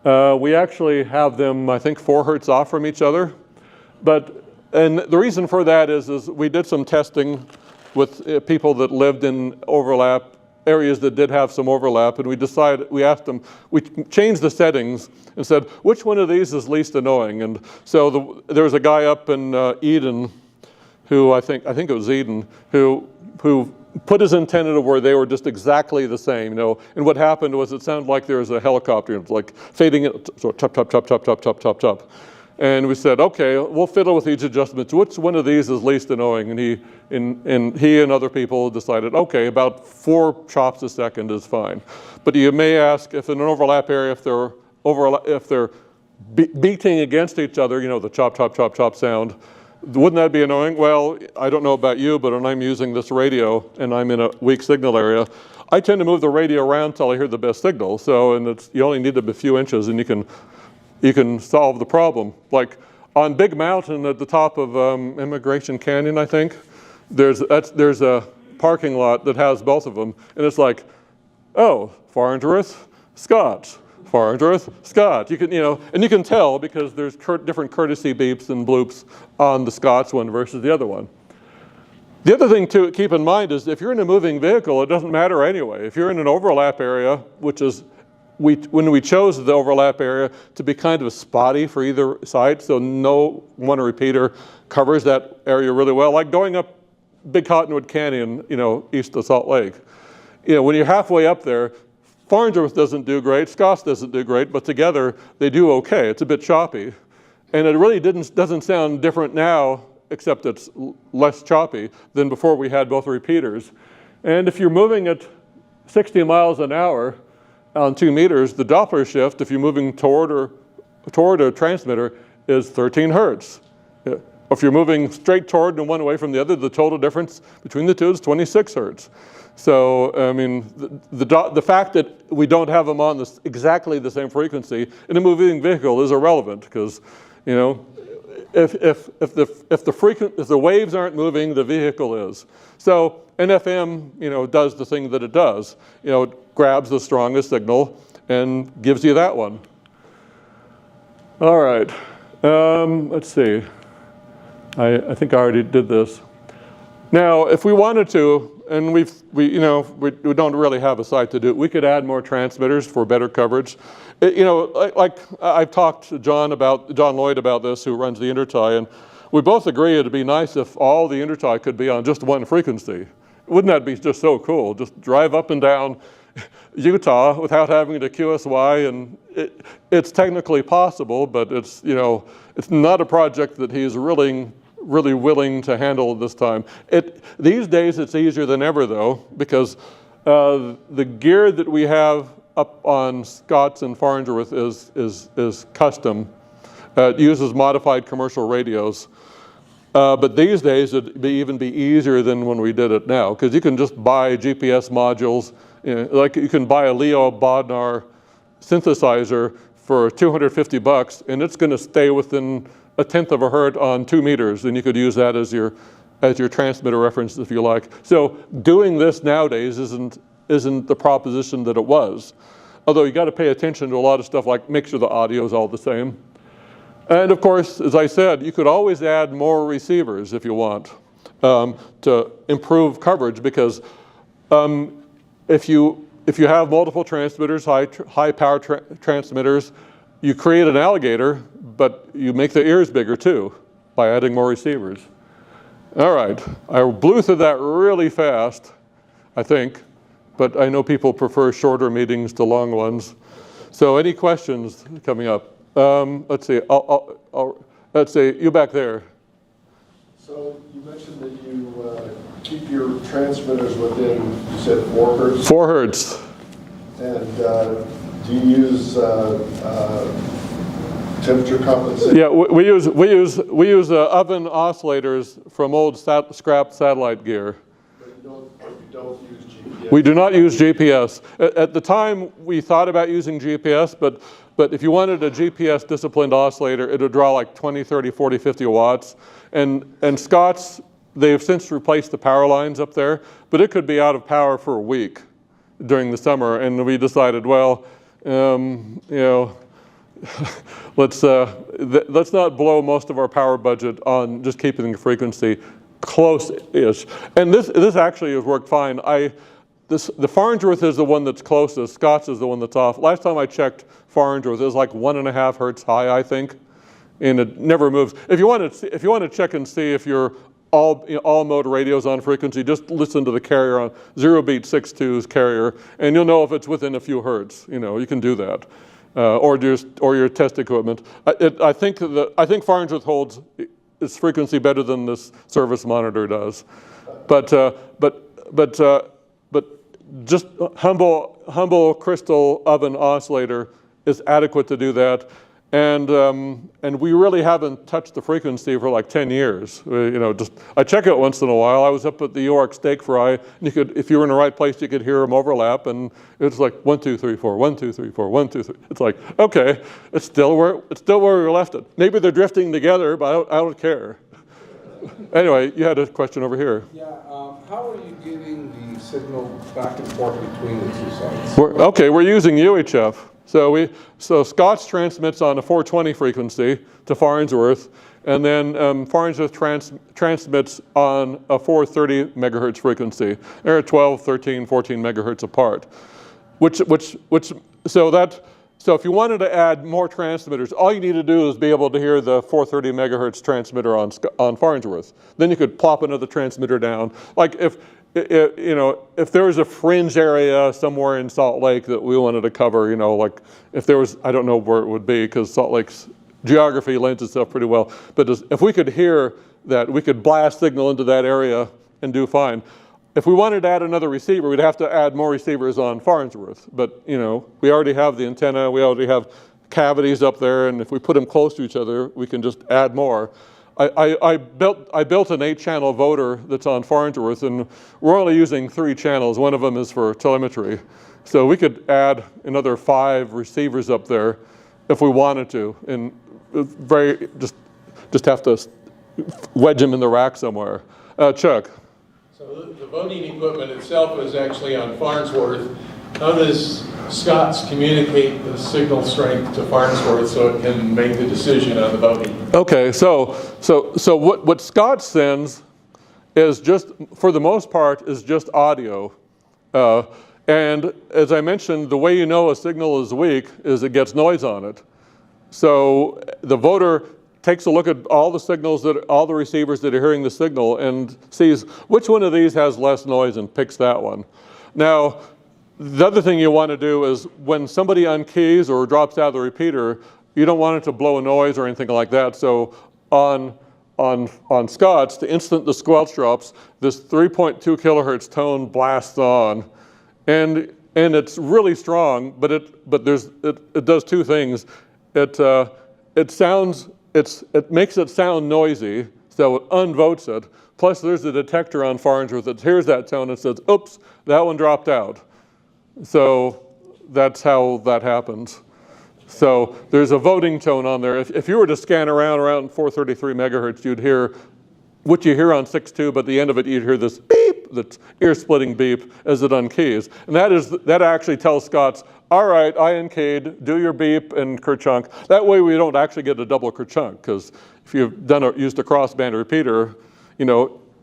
We actually have them, I think, 4 hertz off from each other. And the reason for that is we did some testing with people that lived in overlap, areas that did have some overlap, and we asked them, we changed the settings and said, which one of these is least annoying? And so there was a guy up in Eden who, I think it was Eden, who put his antenna to where they were just exactly the same, and what happened was it sounded like there was a helicopter, it was like fading in, so chop, chop, chop, chop, chop, chop, chop, chop. And we said, okay, we'll fiddle with these adjustments. Which one of these is least annoying? And he and other people decided, okay, about 4 chops a second is fine. But you may ask, if in an overlap area, if they're beating against each other, the chop, chop, chop, chop sound, Wouldn't that be annoying? Well, I don't know about you, but when I'm using this radio and I'm in a weak signal area, I tend to move the radio around until I hear the best signal. So, and you only need a few inches and you can solve the problem. Like on Big Mountain at the top of Immigration Canyon, I think, there's a parking lot that has both of them. And it's like, oh, Farnsworth, Scott. Farnsworth, Scott. You can, and you can tell because there's different courtesy beeps and bloops on the Scott's one versus the other one. The other thing to keep in mind is if you're in a moving vehicle, it doesn't matter anyway. If you're in an overlap area, which is, when we chose the overlap area to be kind of spotty for either side, so no one repeater covers that area really well, like going up Big Cottonwood Canyon, east of Salt Lake. When you're halfway up there, Farnsworth doesn't do great, Scott's doesn't do great, but together they do okay. It's a bit choppy. And it really doesn't sound different now, except it's less choppy than before we had both repeaters. And if you're moving at 60 miles an hour on 2 meters, the Doppler shift, if you're moving toward a transmitter, is 13 hertz. If you're moving straight toward and one away from the other, the total difference between the two is 26 hertz. So, I mean, the fact that we don't have them on exactly the same frequency in a moving vehicle is irrelevant because, if the waves aren't moving, the vehicle is. So, NFM, does the thing that it does. It grabs the strongest signal and gives you that one. All right, let's see. I think I already did this. Now, if we wanted to, and we don't really have a site to do it, we could add more transmitters for better coverage. Like I've talked to John Lloyd about this, who runs the intertie, and we both agree it'd be nice if all the intertie could be on just one frequency. Wouldn't that be just so cool? Just drive up and down Utah without having to QSY, and it's technically possible, but it's not a project that he's really willing to handle this time. These days it's easier than ever though, because the gear that we have up on Scott's and Farnsworth is custom. It uses modified commercial radios. But these days it'd even be easier than when we did it now, because you can just buy GPS modules, like you can buy a Leo Bodnar synthesizer for $250 and it's gonna stay within 1/10 of a hertz on 2 meters, and you could use that as your transmitter reference if you like. So doing this nowadays isn't the proposition that it was. Although you got to pay attention to a lot of stuff like make sure the audio is all the same. And of course, as I said, you could always add more receivers if you want to improve coverage, because if you have multiple transmitters, high power transmitters, you create an alligator, but you make the ears bigger too by adding more receivers. All right, I blew through that really fast, I think, but I know people prefer shorter meetings to long ones. So any questions coming up? Let's see, let's see, you back there. So you mentioned that you keep your transmitters within, you said 4 hertz? 4 hertz. And do you use temperature compensation? Yeah, we use oven oscillators from old scrap satellite gear. But you don't use GPS? We do not use GPS. At the time, we thought about using GPS, but if you wanted a GPS disciplined oscillator, it would draw like 20, 30, 40, 50 watts. And Scott's, they've since replaced the power lines up there, but it could be out of power for a week during the summer. And we decided, well, let's not blow most of our power budget on just keeping the frequency close-ish. And this actually has worked fine. The Farnsworth is the one that's closest. Scott's is the one that's off. Last time I checked Farnsworth, it was like 1.5 hertz high, I think, and it never moves. If you want to check and see if your all mode radio's on frequency, just listen to the carrier on 0beat62's carrier, and you'll know if it's within a few hertz. You can do that, or your test equipment. I think Farnsworth holds its frequency better than this service monitor does, but just humble crystal oven oscillator is adequate to do that. And we really haven't touched the frequency for like 10 years. I check it once in a while. I was up at the UVARC steak fry, and you could, if you were in the right place, you could hear them overlap, and it's like 1, 2, 3, 4, 1, 2, 3, 4, 1, 2, 3. It's like, okay, it's still where we left it. Maybe they're drifting together, but I don't care. Anyway, you had a question over here. Yeah, how are you getting the signal back and forth between the two sites? We're using UHF. So Scott's transmits on a 420 frequency to Farnsworth, and then Farnsworth transmits on a 430 megahertz frequency. They're 12, 13, 14 megahertz apart. So if you wanted to add more transmitters, all you need to do is be able to hear the 430 megahertz transmitter on Farnsworth. Then you could plop another transmitter down. Like if there was a fringe area somewhere in Salt Lake that we wanted to cover, like if there was, I don't know where it would be because Salt Lake's geography lends itself pretty well, but if we could hear that, we could blast signal into that area and do fine. If we wanted to add another receiver, we'd have to add more receivers on Farnsworth, but we already have the antenna, we already have cavities up there, and if we put them close to each other, we can just add more. I built an 8-channel voter that's on Farnsworth, and we're only using 3 channels. One of them is for telemetry. So we could add another 5 receivers up there if we wanted to, and just have to wedge them in the rack somewhere. Chuck. So the voting equipment itself is actually on Farnsworth. How does Scott's communicate the signal strength to Farnsworth so it can make the decision on the voting? Okay, so what Scott sends is just, for the most part, is just audio. And as I mentioned, the way you know a signal is weak is it gets noise on it. So the voter takes a look at all the signals, all the receivers that are hearing the signal and sees which one of these has less noise and picks that one. Now, the other thing you want to do is when somebody unkeys or drops out of the repeater, you don't want it to blow a noise or anything like that. So on Scott's, the instant the squelch drops, this 3.2 kilohertz tone blasts on, and it's really strong. But it does 2 things. It makes it sound noisy, so it unvotes it. Plus, there's a detector on Farnsworth that hears that tone and says, "Oops, that one dropped out." So that's how that happens. So there's a voting tone on there. If you were to scan around 433 megahertz, you'd hear what you hear on 6.2, but at the end of it, you'd hear this beep, that's ear-splitting beep as it unkeys. And that actually tells Scott's, all right, I unkeyed, do your beep and kerchunk. That way we don't actually get a double kerchunk, because if you've used a crossband repeater,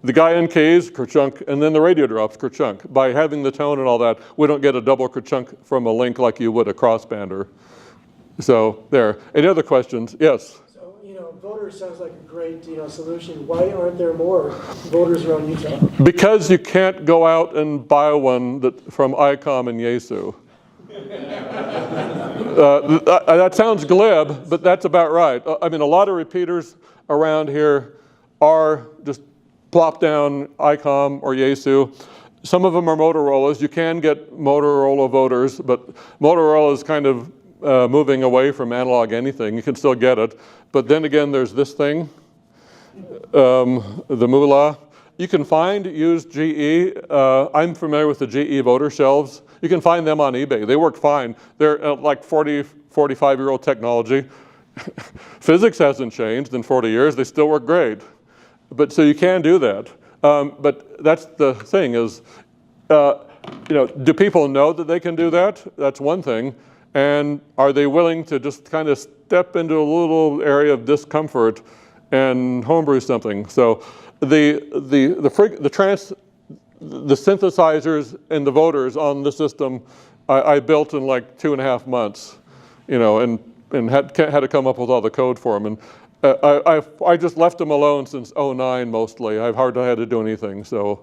the guy unkeys, kerchunk, and then the radio drops, kerchunk. By having the tone and all that, we don't get a double kerchunk from a link like you would a crossbander. So there. Any other questions? Yes? So, voter sounds like a great, solution. Why aren't there more voters around Utah? Because you can't go out and buy one from ICOM and Yaesu. That sounds glib, but that's about right. I mean, a lot of repeaters around here are just plop down ICOM or Yaesu. Some of them are Motorola's. You can get Motorola voters, but Motorola is kind of moving away from analog anything. You can still get it. But then again, there's this thing, the Moolah. You can find used GE. I'm familiar with the GE voter shelves. You can find them on eBay. They work fine. They're like 40, 45-year-old technology. Physics hasn't changed in 40 years. They still work great. But so you can do that. But that's the thing is, do people know that they can do that? That's one thing. And are they willing to just kind of step into a little area of discomfort and homebrew something? So the synthesizers and the voters on the system I built in like 2.5 months, and had to come up with all the code for them. And I just left them alone since 2009 mostly. I've hardly had to do anything. So,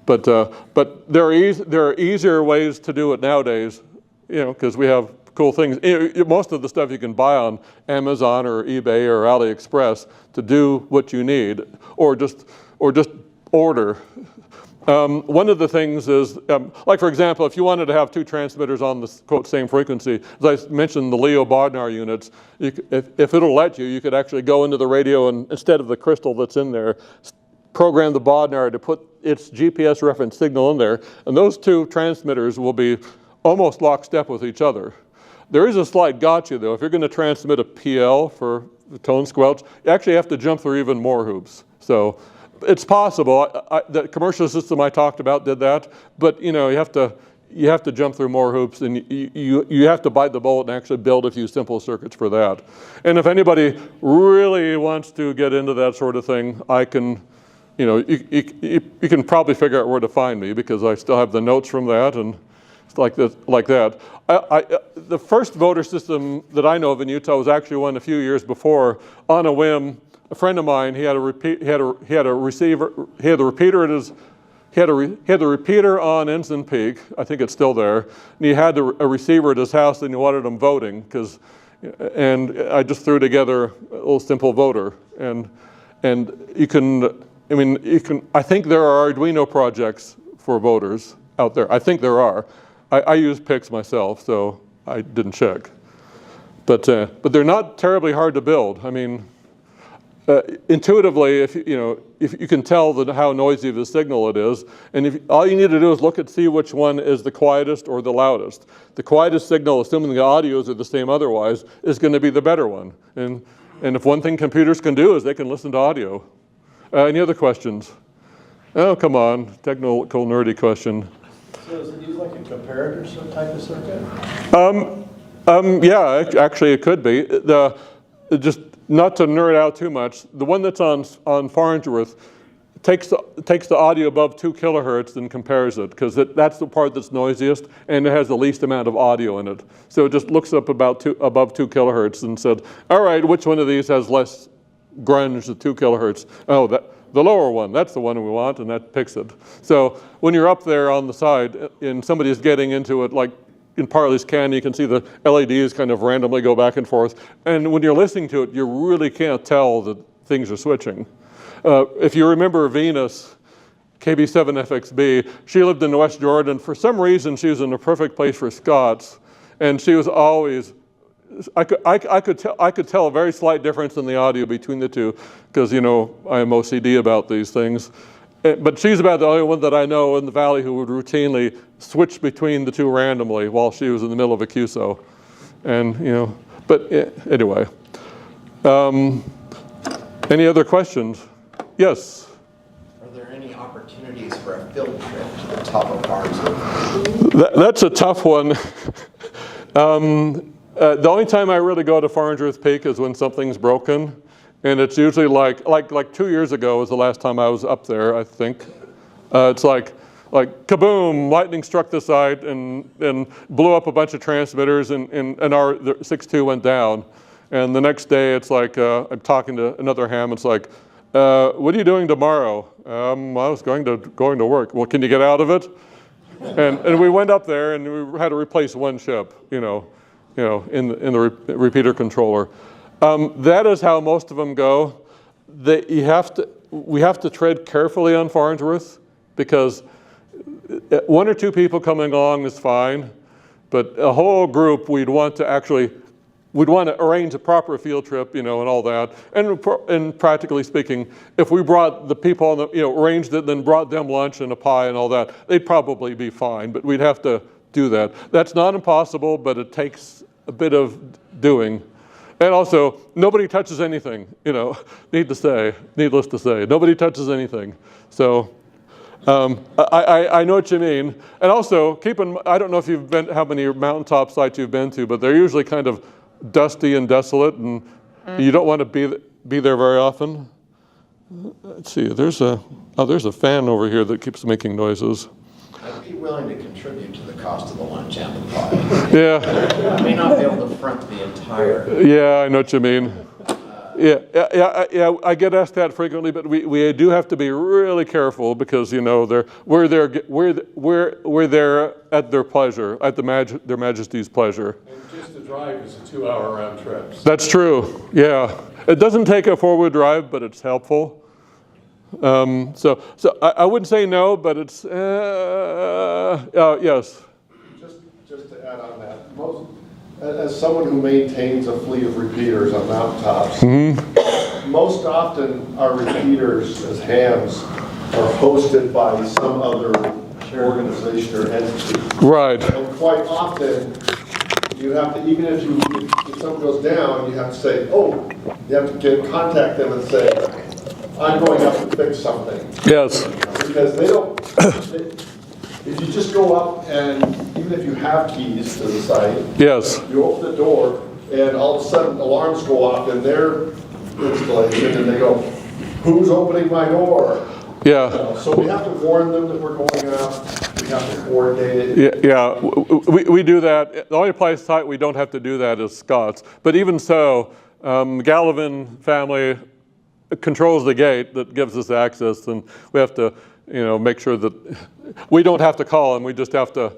but there are easier ways to do it nowadays, because we have cool things. Most of the stuff you can buy on Amazon or eBay or AliExpress to do what you need, or just order. One of the things is, like for example, if you wanted to have two transmitters on the quote same frequency, as I mentioned, the Leo Bodnar units, if it'll let you, you could actually go into the radio and instead of the crystal that's in there, program the Bodnar to put its GPS reference signal in there, and those two transmitters will be almost lockstep with each other. There is a slight gotcha though. If you're going to transmit a PL for the tone squelch, you actually have to jump through even more hoops. So it's possible. The commercial system I talked about did that, but you know, you have to jump through more hoops, and you have to bite the bullet and actually build a few simple circuits for that. And if anybody really wants to get into that sort of thing, I can, you know, you can probably figure out where to find me because I still have the notes from that and like that. The first voter system that I know of in Utah was actually one a few years before. On a whim, a friend of mine, he had a repeater on Ensign Peak. I think it's still there. And he had a receiver at his house, and he wanted him voting and I just threw together a little simple voter. And you can, I think there are Arduino projects for voters out there. I think there are. I use PICs myself, so I didn't check. But they're not terribly hard to build. I mean, intuitively, if you can tell how noisy the signal it is, and all you need to do is see which one is the quietest or the loudest. The quietest signal, assuming the audios are the same otherwise, is going to be the better one. And if one thing computers can do is they can listen to audio. Any other questions? Oh, come on, technical nerdy question. So is it used like a comparator type of circuit? Yeah, actually it could be. Just not to nerd out too much, the one that's on Farnsworth takes the audio above 2 kilohertz and compares it, because that's the part that's noisiest and it has the least amount of audio in it. So it just looks up above 2 kilohertz and said, all right, which one of these has less grunge at 2 kilohertz? Oh, the lower one, that's the one we want, and that picks it. So when you're up there on the side and somebody's getting into it, like in Parley's Canyon, you can see the LEDs kind of randomly go back and forth. And when you're listening to it, you really can't tell that things are switching. If you remember Venus, KB7FXB, she lived in West Jordan. For some reason, she was in a perfect place for Scots, and she was always, I could tell a very slight difference in the audio between the two, because I am OCD about these things. But she's about the only one that I know in the valley who would routinely switch between the two randomly while she was in the middle of a QSO. And, but anyway. Any other questions? Yes? Are there any opportunities for a field trip to the top of Farnsworth? That's a tough one. The only time I really go to Farnsworth Peak is when something's broken. And it's usually like 2 years ago was the last time I was up there, I think. It's like kaboom, lightning struck the site and blew up a bunch of transmitters and our 6.2 went down. And the next day it's like, I'm talking to another ham, it's like, what are you doing tomorrow? I was going to work. Well, can you get out of it? And we went up there and we had to replace one chip, in the repeater controller. That is how most of them go. We have to tread carefully on Farnsworth because 1 or 2 people coming along is fine, but a whole group we'd want to arrange a proper field trip, and all that. And practically speaking, if we brought the people on arranged it, then brought them lunch and a pie and all that, they'd probably be fine, but we'd have to do that. That's not impossible, but it takes a bit of doing. And also, nobody touches anything, needless to say, nobody touches anything. So I know what you mean. And also, I don't know if you've been, how many mountaintop sites you've been to, but they're usually kind of dusty and desolate, and you don't want to be there very often. Let's see, there's a fan over here that keeps making noises. I'd be willing to contribute to the cost of the lunch and the pie. Yeah. I may not be able to front the entire. Yeah, I know what you mean. Yeah. I get asked that frequently, but we do have to be really careful because we're there at their pleasure, at their Majesty's pleasure. And just the drive is a 2-hour round trip. That's true. Yeah, it doesn't take a 4-wheel drive, but it's helpful. So I wouldn't say no, but it's, yes. Just to add on that, as someone who maintains a fleet of repeaters on mountaintops, most often our repeaters as hams are hosted by some other organization or entity. Right. And quite often, you have to, even if something goes down, you have to say, oh, you have to contact them and say, I'm going up to fix something. Yes. Because they don't, if you just go up and, even if you have keys to the site, yes, you open the door and all of a sudden alarms go off in their installation and they go, who's opening my door? yeah. So we have to warn them that we're going out. We have to coordinate it. Yeah, we do that. The only place we don't have to do that is Scott's. But even so, Gallivan family controls the gate that gives us access, and we have to, make sure that we don't have to call them. We just have to,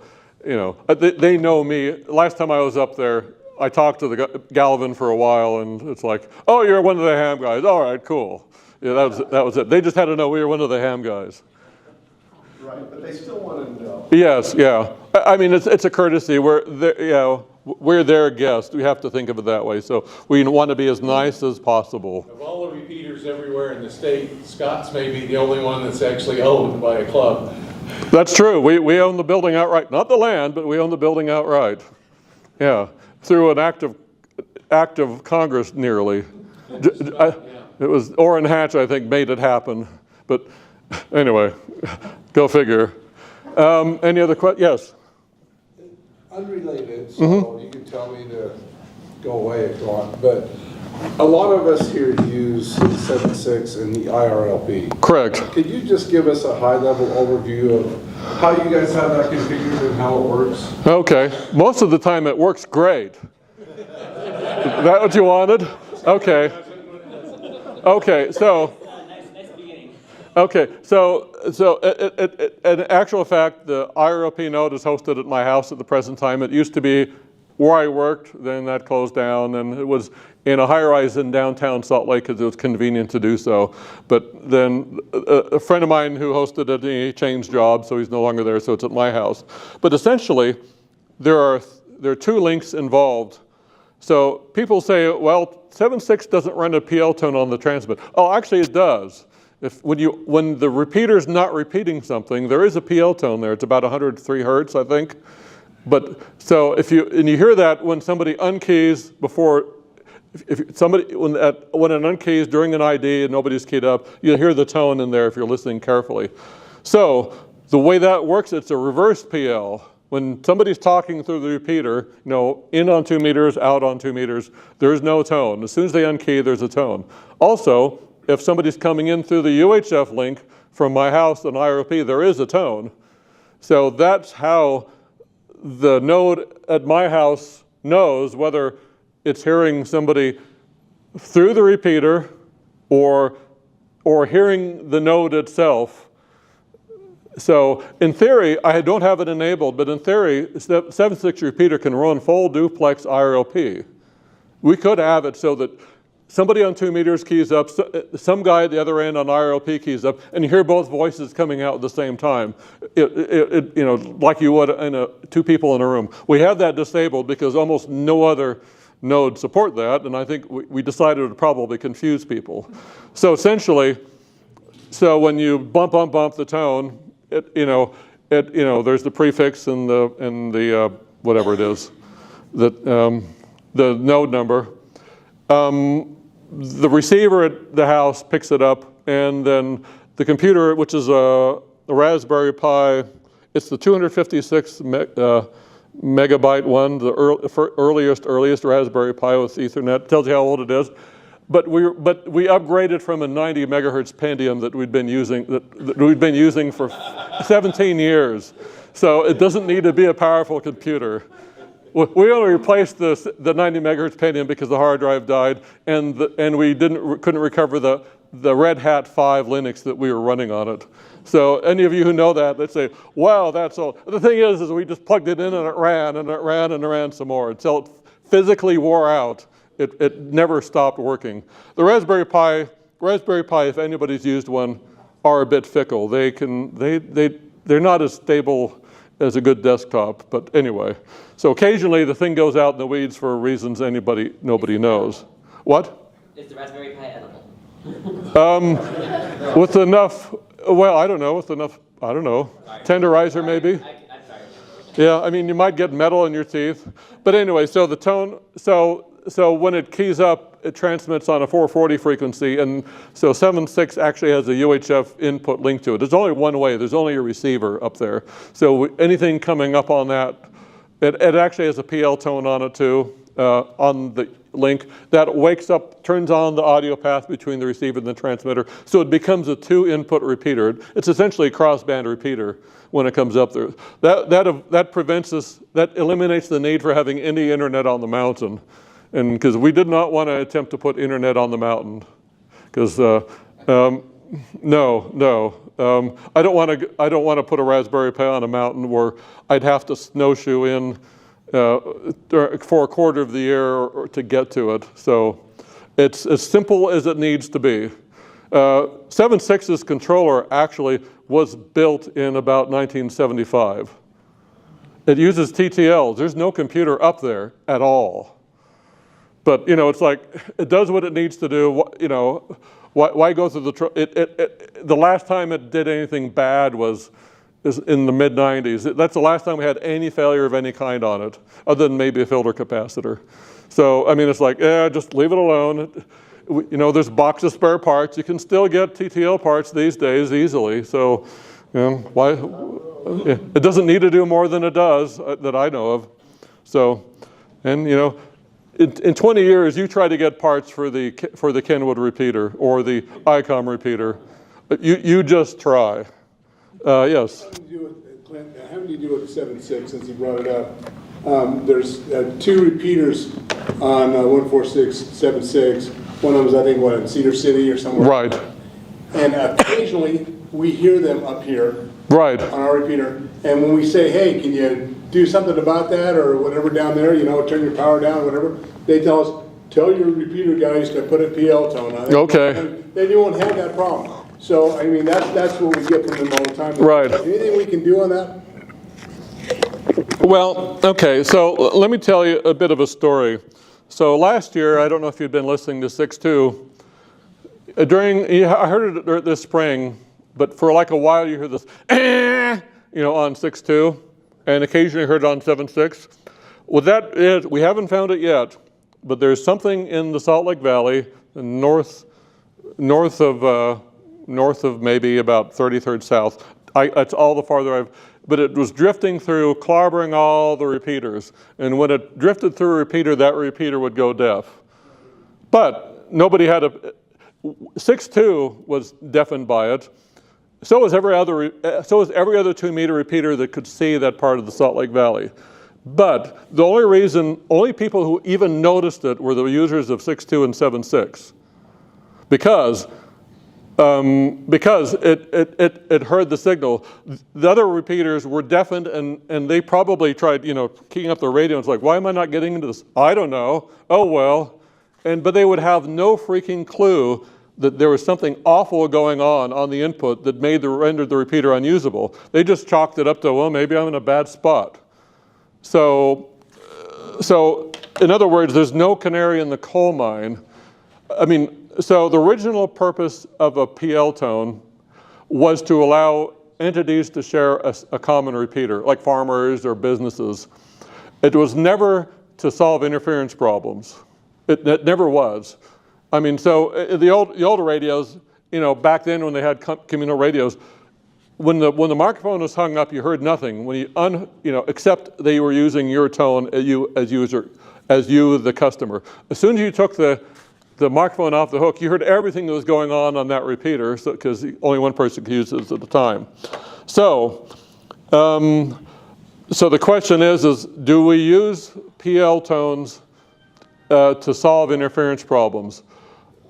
they know me. Last time I was up there, I talked to the Gallivan for a while, and it's like, oh, you're one of the ham guys. All right, cool. Yeah, that was it. They just had to know we were one of the ham guys. Right, but they still want to know. Yes, yeah. I mean, it's a courtesy. We're their guest. We have to think of it that way. So we want to be as nice as possible. Of all the repeaters everywhere in the state, Scott's may be the only one that's actually owned by a club. That's true. We own the building outright. Not the land, but we own the building outright. Yeah, through an act of Congress nearly. It was Orrin Hatch, I think, made it happen. But anyway, go figure. Any other questions? Yes. Unrelated, so you can tell me to go away if you want, but a lot of us here use 76 and the IRLP. Correct. Could you just give us a high-level overview of how you guys have that configured and how it works? Okay. Most of the time it works great. Is that what you wanted? Okay. Okay, so in actual fact, the IRLP node is hosted at my house at the present time. It used to be where I worked, then that closed down, and it was in a high-rise in downtown Salt Lake because it was convenient to do so. But then a friend of mine who hosted it, he changed jobs, so he's no longer there, so it's at my house. But essentially, there are two links involved. So people say, well, 7.6 doesn't run a PL tone on the transmit. Oh, actually it does. When the repeater's not repeating something, there is a PL tone there. It's about 103 hertz, I think. But so and you hear that when somebody unkeys before, when an unkeys during an ID and nobody's keyed up, you'll hear the tone in there if you're listening carefully. So the way that works, it's a reverse PL. When somebody's talking through the repeater, in on 2 meters, out on 2 meters, there's no tone. As soon as they unkey, there's a tone. Also, if somebody's coming in through the UHF link from my house on IRP, there is a tone. So that's how the node at my house knows whether it's hearing somebody through the repeater or hearing the node itself. So in theory, I don't have it enabled, but in theory, 7.6 repeater can run full duplex IRLP. We could have it so that somebody on 2 meters keys up, some guy at the other end on IRLP keys up, and you hear both voices coming out at the same time, like you would in two people in a room. We have that disabled because almost no other node support that, and I think we decided it would probably confuse people. So essentially, when you bump the tone, there's the prefix and the whatever it is, the node number. The receiver at the house picks it up, and then the computer, which is a Raspberry Pi, it's the 256 megabyte one, the earliest Raspberry Pi with Ethernet. Tells you how old it is. But we upgraded from a 90 megahertz Pentium that we'd been using for 17 years. So it doesn't need to be a powerful computer. We only replaced the 90 megahertz Pentium because the hard drive died, and we couldn't recover the Red Hat 5 Linux that we were running on it. So any of you who know that, let's say, wow, that's all. The thing is we just plugged it in and it ran and it ran and it ran some more until it physically wore out. It never stopped working. The Raspberry Pi, if anybody's used one, are a bit fickle. They're not as stable as a good desktop, but anyway. So occasionally the thing goes out in the weeds for reasons nobody knows. What? Is the Raspberry Pi edible? With enough, well, I don't know, tenderizer maybe? I'm sorry. Yeah, I mean, you might get metal in your teeth. But anyway, so the tone, so when it keys up, it transmits on a 440 frequency, and so 7.6 actually has a UHF input linked to it. There's only one way, there's only a receiver up there. So anything coming up on that, it actually has a PL tone on it too, on the link, that wakes up, turns on the audio path between the receiver and the transmitter, so it becomes a 2-input repeater. It's essentially a crossband repeater when it comes up there. That prevents us, that eliminates the need for having any internet on the mountain. And because we did not want to attempt to put internet on the mountain, because I don't want to put a Raspberry Pi on a mountain where I'd have to snowshoe in for a quarter of the year to get to it. So it's as simple as it needs to be. 7.6's controller actually was built in about 1975. It uses TTLs. There's no computer up there at all. But, it's like, it does what it needs to do. Why go through the last time it did anything bad was in the mid-90s. That's the last time we had any failure of any kind on it, other than maybe a filter capacitor. So, I mean, it's like, just leave it alone. There's box of spare parts. You can still get TTL parts these days easily. So, why? It doesn't need to do more than it does that I know of. So, and, in 20 years, you try to get parts for the Kenwood repeater or the ICOM repeater. You just try. Yes. Clint, having to do with 7.6, since you brought it up, there's 2 repeaters on 146.7.6. One of them is, I think, in Cedar City or somewhere. Right. And occasionally, we hear them up here. Right. On our repeater. And when we say, hey, can you do something about that or whatever down there, turn your power down, whatever, they tell us, tell your repeater guys to put a PL tone on it. Okay. And then you won't have that problem. So, I mean, that's what we get from them all the time. Right. Anything we can do on that? Well, okay, so let me tell you a bit of a story. So last year, I don't know if you've been listening to 6.2, I heard it this spring, but for like a while you hear this, on 6.2, and occasionally heard it on 7.6. Well, we haven't found it yet, but there's something in the Salt Lake Valley, north of maybe about 33rd south. That's all the farther but it was drifting through, clobbering all the repeaters. And when it drifted through a repeater, that repeater would go deaf. But nobody had 6.2 was deafened by it. So was every other 2-meter repeater that could see that part of the Salt Lake Valley. But the only people who even noticed it were the users of 6.2 and 7.6. Because it heard the signal. The other repeaters were deafened, and they probably tried, keying up the radio. And it's like, why am I not getting into this? I don't know. Oh well. But they would have no freaking clue that there was something awful going on the input that rendered the repeater unusable. They just chalked it up to, well, maybe I'm in a bad spot. So in other words, there's no canary in the coal mine. I mean, so the original purpose of a PL tone was to allow entities to share a common repeater, like farmers or businesses. It was never to solve interference problems. It never was. I mean, so the older radios, back then when they had communal radios, when the microphone was hung up, you heard nothing. When except they were using your tone as you the customer. As soon as you took the microphone off the hook, you heard everything that was going on that repeater, because only one person could use it at the time. So the question is do we use PL tones to solve interference problems?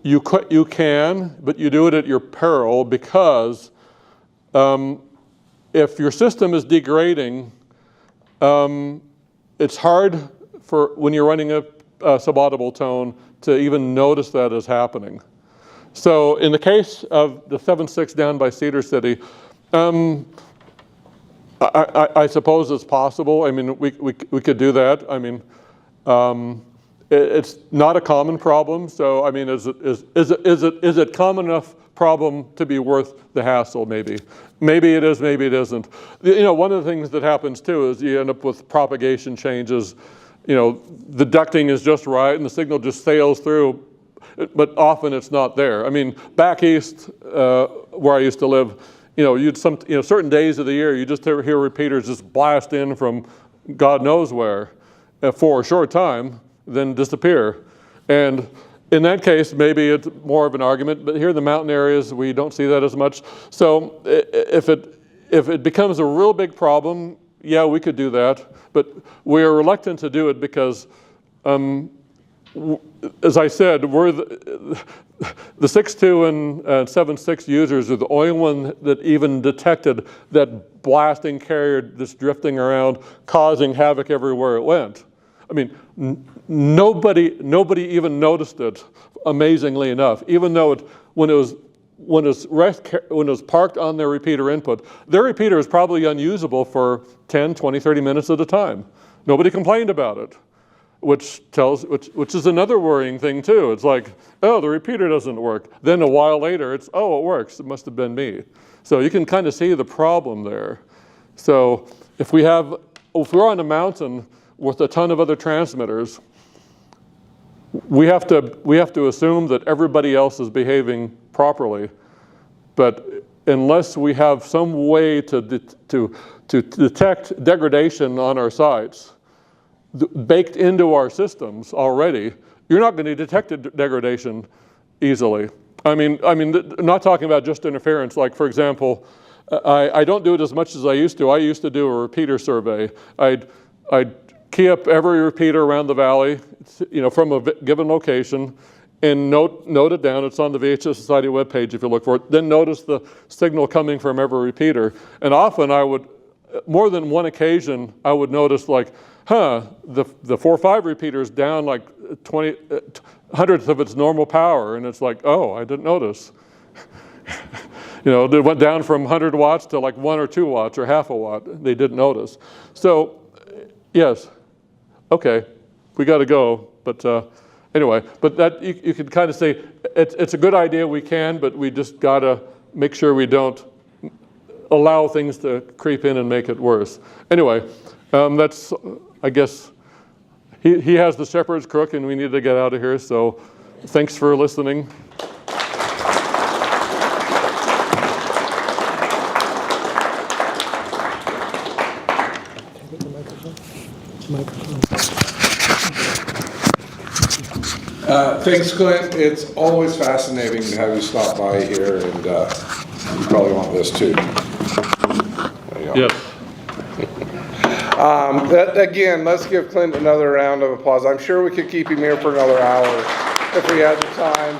You can, but you do it at your peril, because if your system is degrading, it's hard when you're running a subaudible tone to even notice that is happening. So in the case of the 7.6 down by Cedar City, I suppose it's possible. I mean, we could do that. I mean, it's not a common problem. So I mean, is it common enough problem to be worth the hassle? Maybe. Maybe it is, maybe it isn't. You know, one of the things that happens too is you end up with propagation changes. You know, the ducting is just right and the signal just sails through, but often it's not there. I mean, back east where I used to live, you know, certain days of the year, you just hear repeaters just blast in from God knows where for a short time, then disappear. And in that case, maybe it's more of an argument, but here in the mountain areas, we don't see that as much. So if it becomes a real big problem, yeah, we could do that, but we are reluctant to do it because, as I said, we're the 6.2 and 7.6 users are the only one that even detected that blasting carrier that's drifting around, causing havoc everywhere it went. I mean, nobody even noticed it, amazingly enough, even though when it was parked on their repeater input, their repeater is probably unusable for 10, 20, 30 minutes at a time. Nobody complained about it, which is another worrying thing too. It's like, oh, the repeater doesn't work. Then a while later, it's, oh, it works. It must have been me. So you can kind of see the problem there. So if we're on a mountain with a ton of other transmitters, we have to assume that everybody else is behaving properly. But unless we have some way to detect degradation on our sites, baked into our systems already, you're not going to detect degradation easily. I mean, not talking about just interference. Like, for example, I don't do it as much as I used to. I used to do a repeater survey. I'd key up every repeater around the valley, you know, from a given location, and note it down. It's on the VHS Society webpage if you look for it. Then notice the signal coming from every repeater. And often I would, more than one occasion, I would notice like, the 4.5 repeater is down like 20 hundredths of its normal power, and it's like, oh, I didn't notice. You know, it went down from 100 watts to like 1 or 2 watts or half a watt. They didn't notice. So, yes, okay, we got to go. But anyway, but that you could kind of say it's a good idea. We can, but we just got to make sure we don't allow things to creep in and make it worse. Anyway, that's. I guess he has the shepherd's crook and we need to get out of here. So thanks for listening. Thanks, Clint. It's always fascinating to have you stop by here, and you probably want this too. There you go. Yes. Again, let's give Clint another round of applause. I'm sure we could keep him here for another hour if we had the time.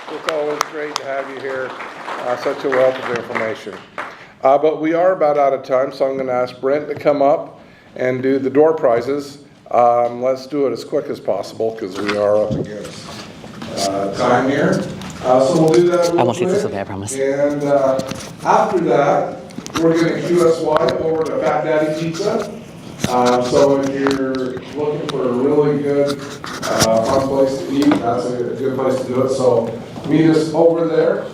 It's always great to have you here. Such a wealth of information. But we are about out of time, so I'm going to ask Brent to come up and do the door prizes. Let's do it as quick as possible because we are up against time here. So we'll do that real quick. Okay, I promise. And after that, we're going to QSY over to Fat Daddy Pizza. So if you're looking for a really good, fun place to eat, that's a good place to do it. So meet us over there.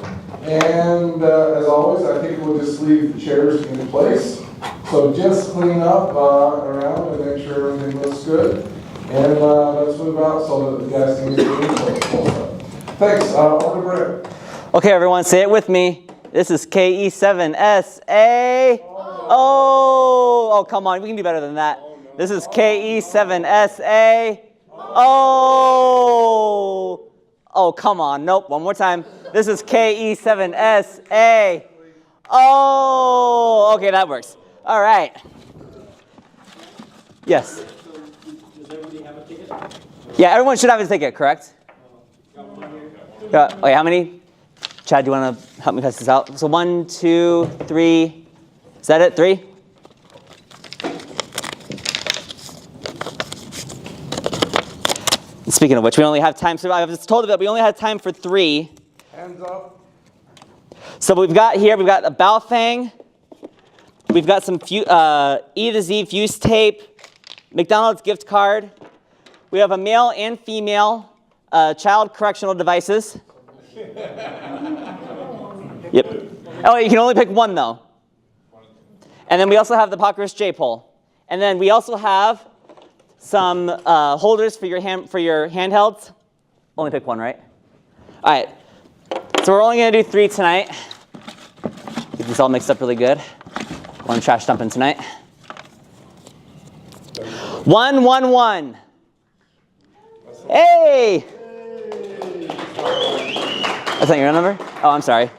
And as always, I think we'll just leave the chairs in place. So just clean up around and make sure everything looks good. And let's move out so that the guys can get the Thanks. Over to Brett. Okay, everyone, say it with me. This is KE7SA. Oh, come on, we can do better than that. This is KE7SA. Oh, come on. Nope, one more time. This is KE7SA. Oh, okay, that works. All right. Yes. Does everybody have a ticket? Yeah, everyone should have a ticket, correct? Yeah. Wait, how many? Chad, do you want to help me pass this out? So 1, 2, 3. Is that it? 3? Speaking of which, we only have time. So I was told that we only had time for 3. Hands up. So we've got here, we've got a Baofeng. We've got some E to Z fuse tape, McDonald's gift card. We have a male and female child correctional devices. Yep. Oh, you can only pick one though. And then we also have the Pockers J-pole. And then we also have some holders for your handhelds. Only pick one, right? All right. So we're only going to do 3 tonight. Get this all mixed up really good. One trash dumping tonight. 1, 1, 1. Hey! That's not your number? Oh, I'm sorry.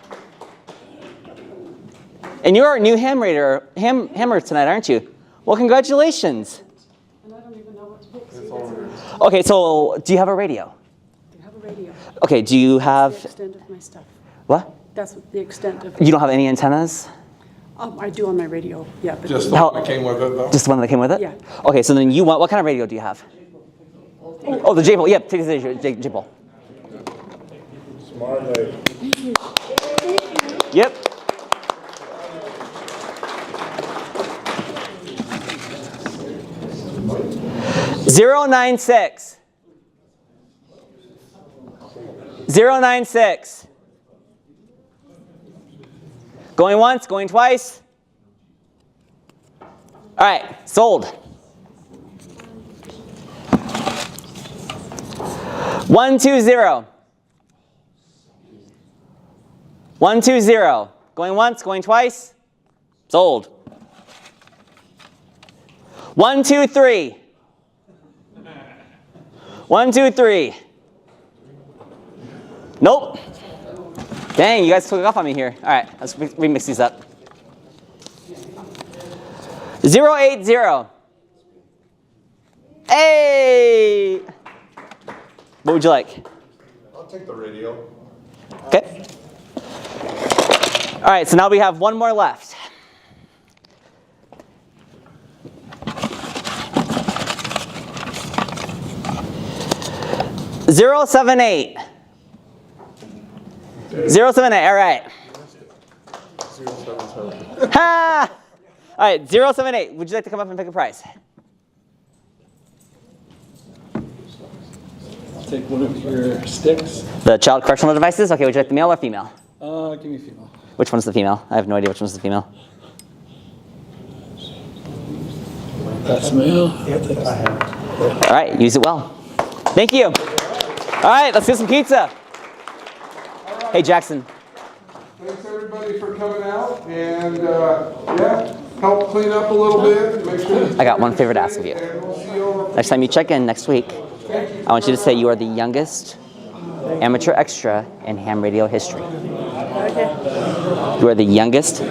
And you're our new hammer tonight, aren't you? Well, congratulations. And I don't even know what to pick. Okay, so do you have a radio? I have a radio. Okay, do you have... That's the extent of my stuff. What? That's the extent of... You don't have any antennas? I do on my radio, yeah. But Just the one that came with it, though? Just the one that came with it? Yeah. Okay, so then you want... What kind of radio do you have? Oh, the J-pole. Yep, take the J-pole. Smart lady. Yep. Zero 96. 096. Going once, going twice. All right, sold. 120. 120. Going once, going twice. Sold. 123. 123. Nope. Dang, you guys took off on me here. All right, let's remix these up. 080. Hey! What would you like? I'll take the radio. Okay. All right, so now we have one more left. Zero 78. 078. All right. Ha! All right, 078. Would you like to come up and pick a price? I'll take one of your sticks. The child correctional devices? Okay, would you like the male or female? Give me a female. Which one's the female? I have no idea which one's the female. That's male. All right, use it well. Thank you. All right, let's get some pizza. Hey, Jackson. Thanks, everybody, for coming out. And, yeah, help clean up a little bit. Make sure I got one favor to ask of you. Next time you check in next week, I want you to say you are the youngest amateur extra in ham radio history. You are the youngest